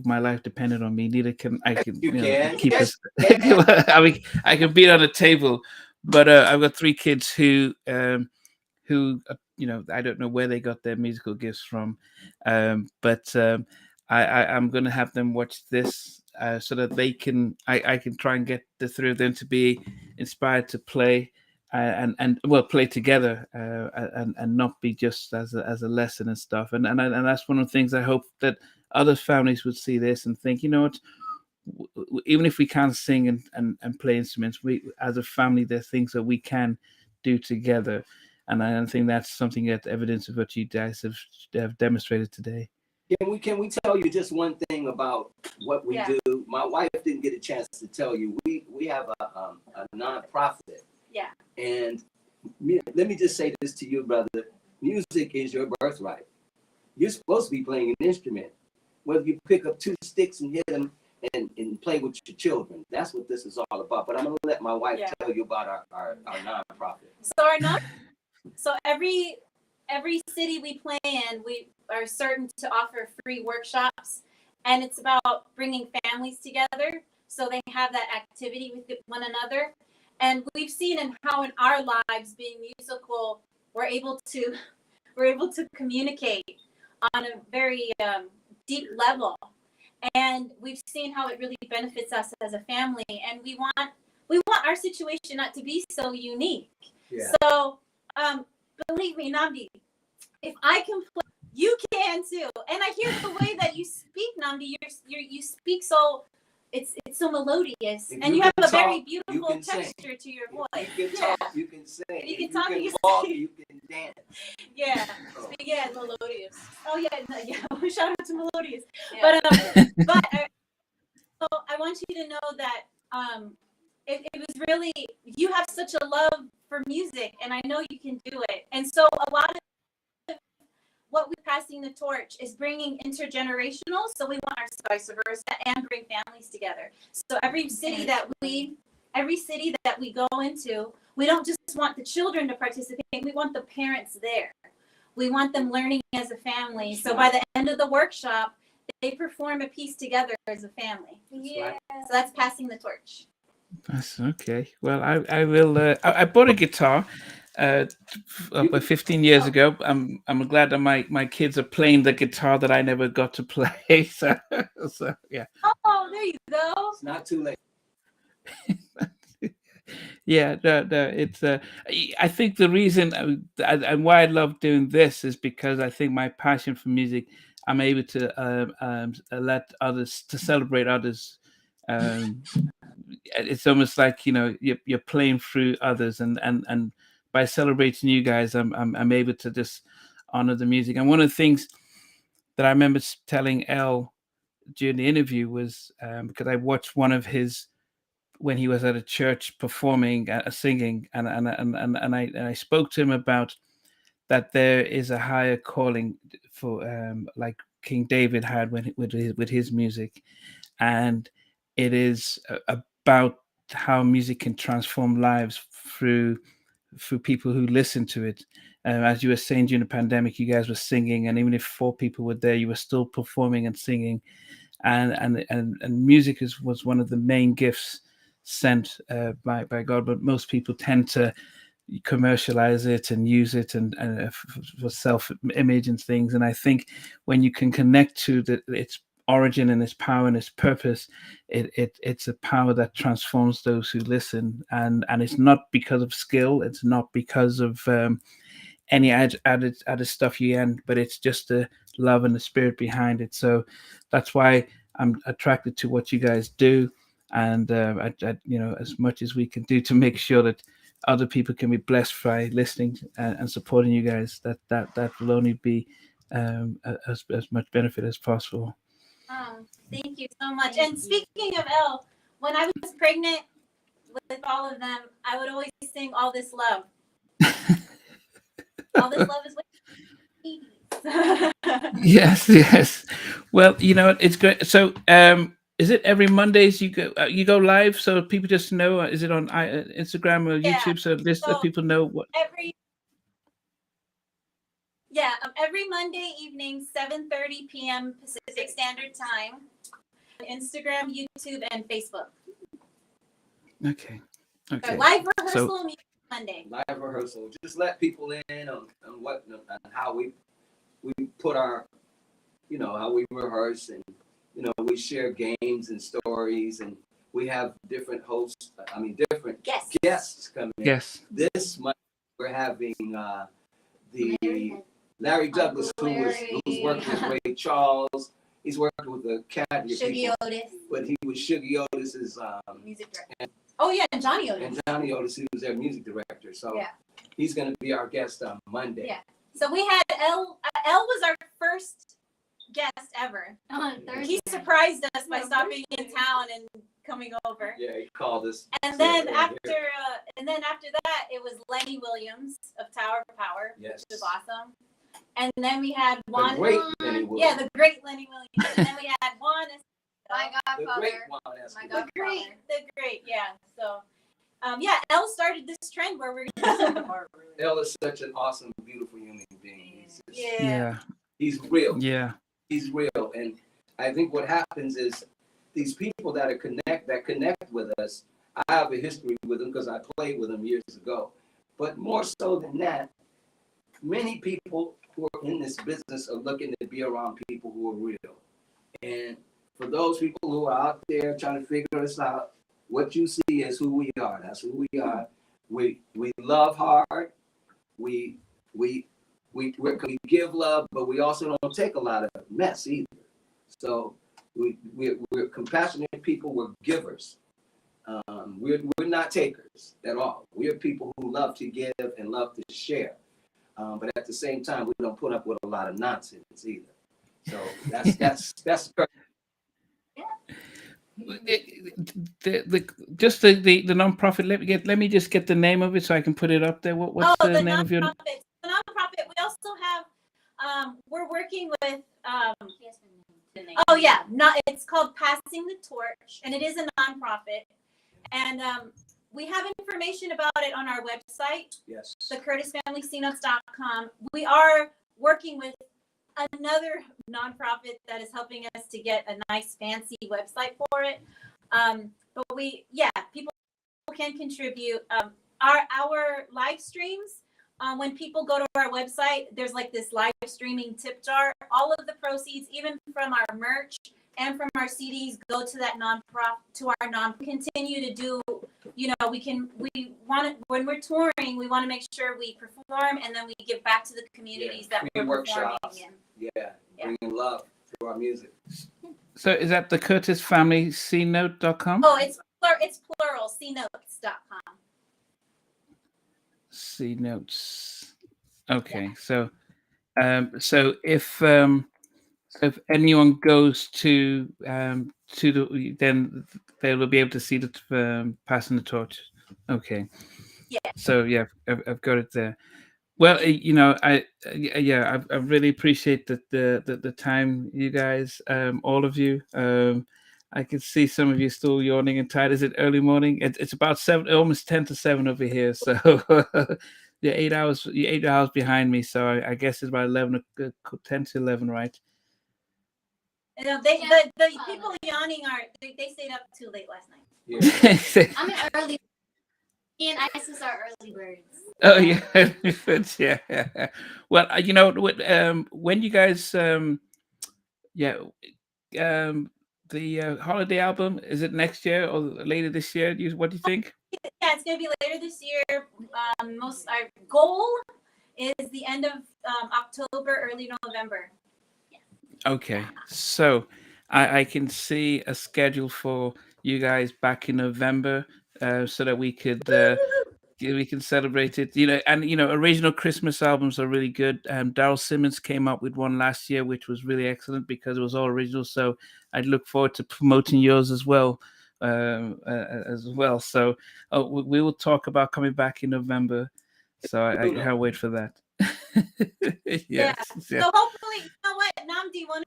A: my life depended on me. Neither can I. Keep us. I mean, I can beat on a table, but I've got 3 kids who I don't know where they got their musical gifts from, but I'm going to have them watch this so that they can. I can try and get the 3 of them to be inspired to play. And play together and not be just as a lesson and stuff, and that's one of the things I hope that other families would see this and think, you know what, even if we can't sing and play instruments, we as a family, there are things that we can do together, and I think that's something that evidence of what you guys have demonstrated today.
D: Can we tell you just one thing about what we do? My wife didn't get a chance to tell you. We have a nonprofit.
H: Yeah.
D: And let me just say this to you, brother. Music is your birthright. You're supposed to be playing an instrument. Whether you pick up 2 sticks and hit them and play with your children. That's what this is all about. But I'm going to let my wife tell you about our nonprofit.
H: So every city we play in, we are certain to offer free workshops. And it's about bringing families together so they have that activity with one another. And we've seen how in our lives being musical, we're able to communicate on a very deep level, and we've seen how it really benefits us as a family. And we want our situation not to be so unique. Yeah. So believe me, Namdi, if I can play, you can too. And I hear the way that you speak, Namdi. You speak so. It's so melodious, and you have a very beautiful texture to your voice.
D: You can talk, you can sing,
H: you can talk,
D: you can walk, you can dance.
H: Yeah,
E: yeah, melodious.
H: Oh yeah. Shout out to Melodious.
G: Yeah.
H: But I want you to know that it was really, you have such a love for music, and I know you can do it. And so a lot of what we're passing the torch is bringing intergenerational. So we want our vice versa and bring families together. So every city that we go into, we don't just want the children to participate. We want the parents there. We want them learning as a family. So by the end of the workshop, they perform a piece together as a family.
G: Yeah.
H: So that's passing the torch.
A: That's okay. Well, I will. I bought a guitar about 15 years ago. I'm glad that my kids are playing the guitar that I never got to play. So yeah.
H: Oh, there you go.
D: It's not too late.
A: Yeah, no, it's. I think the reason and why I love doing this is because I think my passion for music, I'm able to let others, to celebrate others. It's almost like you're playing through others, and by celebrating you guys, I'm able to just honor the music. And one of the things that I remember telling Elle during the interview was because I watched one of his when he was at a church performing, singing, and I spoke to him about that there is a higher calling for, like King David had with his music, and it is about how music can transform lives through people who listen to it. As you were saying, during the pandemic, you guys were singing, and even if 4 people were there, you were still performing and singing. And music was one of the main gifts sent by God, but most people tend to commercialize it and use it and for self-image and things. And I think when you can connect to its origin and its power and its purpose, it's a power that transforms those who listen. And it's not because of skill, it's not because of any added stuff you end, but it's just the love and the spirit behind it. So that's why I'm attracted to what you guys do, and I as much as we can do to make sure that other people can be blessed by listening and supporting you guys, that will only be as much benefit as possible.
H: Thank you so much. And speaking of Elle, when I was pregnant with all of them, I would always sing "All This Love." All this love is what you need.
A: Yes. Well, it's great. So, is it every Mondays you go live, so people just know? Is it on Instagram or YouTube, so that people know what?
H: Every Monday evening, 7:30 p.m. Pacific Standard Time. Instagram, YouTube, and Facebook.
A: Okay.
H: Live rehearsal music Monday.
D: Live rehearsal. Just let people in on how we put our, how we rehearse, and we share games and stories, and we have different hosts. Different guests come in.
A: Yes.
D: This month we're having the Larry Douglas, who's working with Ray Charles. He's working with the Cadre
H: Shuggy Otis.
D: But he was Shuggy Otis's
H: music director. And Johnny Otis.
D: And Johnny Otis, who was their music director. So he's going to be our guest on Monday.
H: Yeah. So we had Elle. Elle was our first guest ever. He surprised us by stopping in town and coming over.
D: Yeah, he called us.
H: And then after that, it was Lenny Williams of Tower of Power, which was awesome. And then we had Juan.
D: The great Lenny Williams.
H: Yeah, the great Lenny Williams. And then we had Juan.
G: My godfather.
H: The great, yeah. So, Elle started this trend where we're going to
D: Elle is such an awesome, beautiful human being.
A: He's
D: real.
A: Yeah.
D: He's real. And I think what happens is these people that connect with us, I have a history with them because I played with them years ago. But more so than that, many people who are in this business are looking to be around people who are real. And for those people who are out there trying to figure us out, what you see is who we are. That's who we are. We love hard. We give love, but we also don't take a lot of mess either. So we're compassionate people. We're givers. We're not takers at all. We're people who love to give and love to share. But at the same time, we don't put up with a lot of nonsense either. So that's
A: the nonprofit. Let me just get the name of it so I can put it up there. What's the name of your?
H: The nonprofit. We also have. We're working with. It's called Passing the Torch, and it is a nonprofit, and we have information about it on our website.
D: Yes.
H: thecurtisfamilycnotes.com. We are working with another nonprofit that is helping us to get a nice fancy website for it. But people can contribute. Our live streams, when people go to our website, there's like this live streaming tip jar. All of the proceeds, even from our merch and from our CDs, go to that continue to do, we want to, when we're touring, we want to make sure we perform and then we give back to the communities that we're performing in.
D: Bringing love through our music.
A: So is that the CurtisFamilyCnote.com?
H: Oh, it's plural, cnotes.com.
A: C notes. Okay, so if anyone goes to the then they will be able to see the passing the torch. Okay.
H: Yeah.
A: So yeah, I've got it there. Well, you know, I really appreciate the time, you guys, all of you. I can see some of you still yawning and tired. Is it early morning? It's about 7, almost 10 to 7 over here. So you're 8 hours, you're 8 hours behind me. So I guess it's about 11, 10 to 11, right?
H: You know, the people yawning they stayed up too late last night.
D: Yeah.
B: I'm an early. Me and Isis are early birds.
A: Oh yeah, yeah. Well, you know, when you guys, yeah, the holiday album, is it next year or later this year? What do you think?
H: Yeah, it's gonna be later this year. Our goal is the end of October, early November.
A: Okay, so I can see a schedule for you guys back in November, so that we could. We can celebrate it, you know, and you know, original Christmas albums are really good. Daryl Simmons came up with one last year, which was really excellent because it was all original. So I'd look forward to promoting yours as well, So we will talk about coming back in November. So I can't wait for that. Yes,
H: Yeah.
A: yeah.
H: So hopefully, you know what, Namdi, one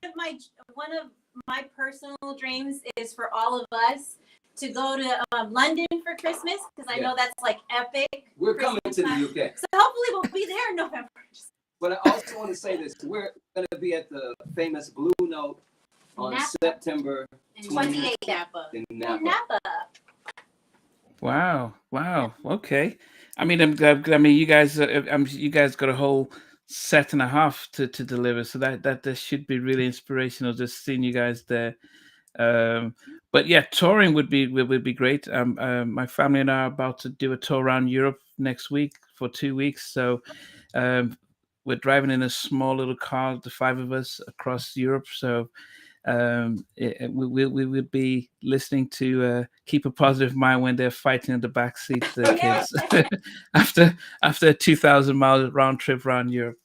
H: of my personal dreams is for all of us to go to London for Christmas, because I know that's like epic.
D: We're coming to the
H: time.
D: UK.
H: So hopefully we'll be there in November.
D: But I also want to say this. We're going to be at the famous Blue Note on
B: Napa.
D: September
H: 28th.
C: Napa.
D: in
H: In
D: Napa.
H: Napa.
A: Wow. Okay. I mean, I'm glad. I mean, you guys got a whole set and a half to deliver, so that should be really inspirational. Just seeing you guys there. But yeah, touring would be great. My family and I are about to do a tour around Europe next week for 2 weeks. So we're driving in a small little car, the 5 of us, across Europe. So we will be listening to Keep a Positive Mind when they're fighting in the back seat, the kids, after a 2,000-mile round trip around Europe.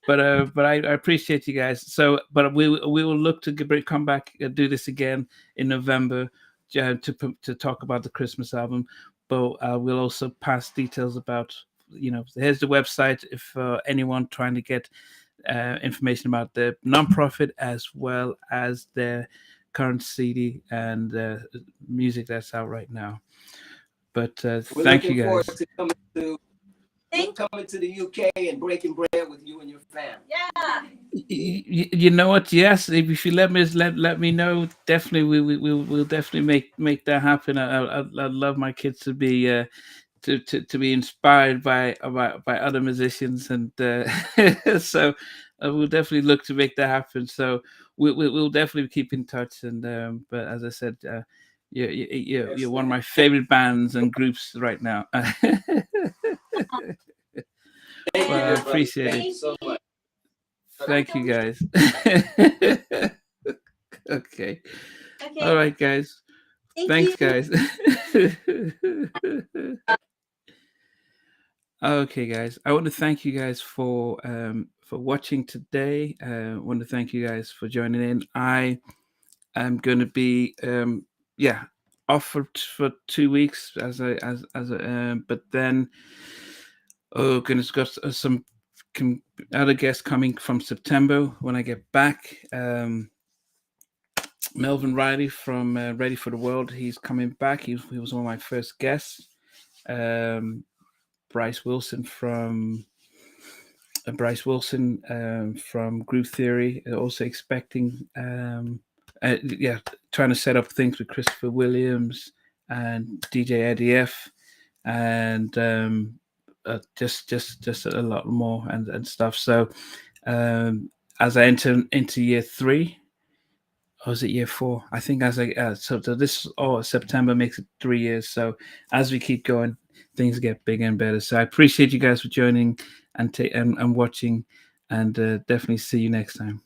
A: But I appreciate you guys. So, but we will look to come back and do this again in November to talk about the Christmas album. But we'll also pass details about, you know, here's the website if anyone trying to get information about the nonprofit as well as their current CD and music that's out right now. But thank you guys.
D: We're coming to the UK and breaking bread with you and your family.
H: Yeah.
A: You know what? Yes, if you let me know, definitely we'll definitely make that happen. I'd love my kids to be to be inspired by other musicians, and so we'll definitely look to make that happen. So we'll definitely keep in touch. And but as I said, you're one of my favorite bands and groups right now.
D: Thank
A: Well, I
D: you,
A: appreciate
D: Thank
A: it.
D: you so much.
A: Thank you, guys. Okay. All right, guys. Thanks, guys. Okay, guys. I want to thank you guys for watching today. I want to thank you guys for joining in. I am going to be off for 2 weeks but then goodness, got some other guests coming from September when I get back. Melvin Riley from Ready for the World, he's coming back. He was one of my first guests. Bryce Wilson from Groove Theory, also expecting trying to set up things with Christopher Williams and DJ Eddie F, and just a lot more and stuff. So as I enter into year 3, or is it year 4? I think so this September makes it 3 years. So as we keep going, things get bigger and better. So I appreciate you guys for joining and watching, and definitely see you next time.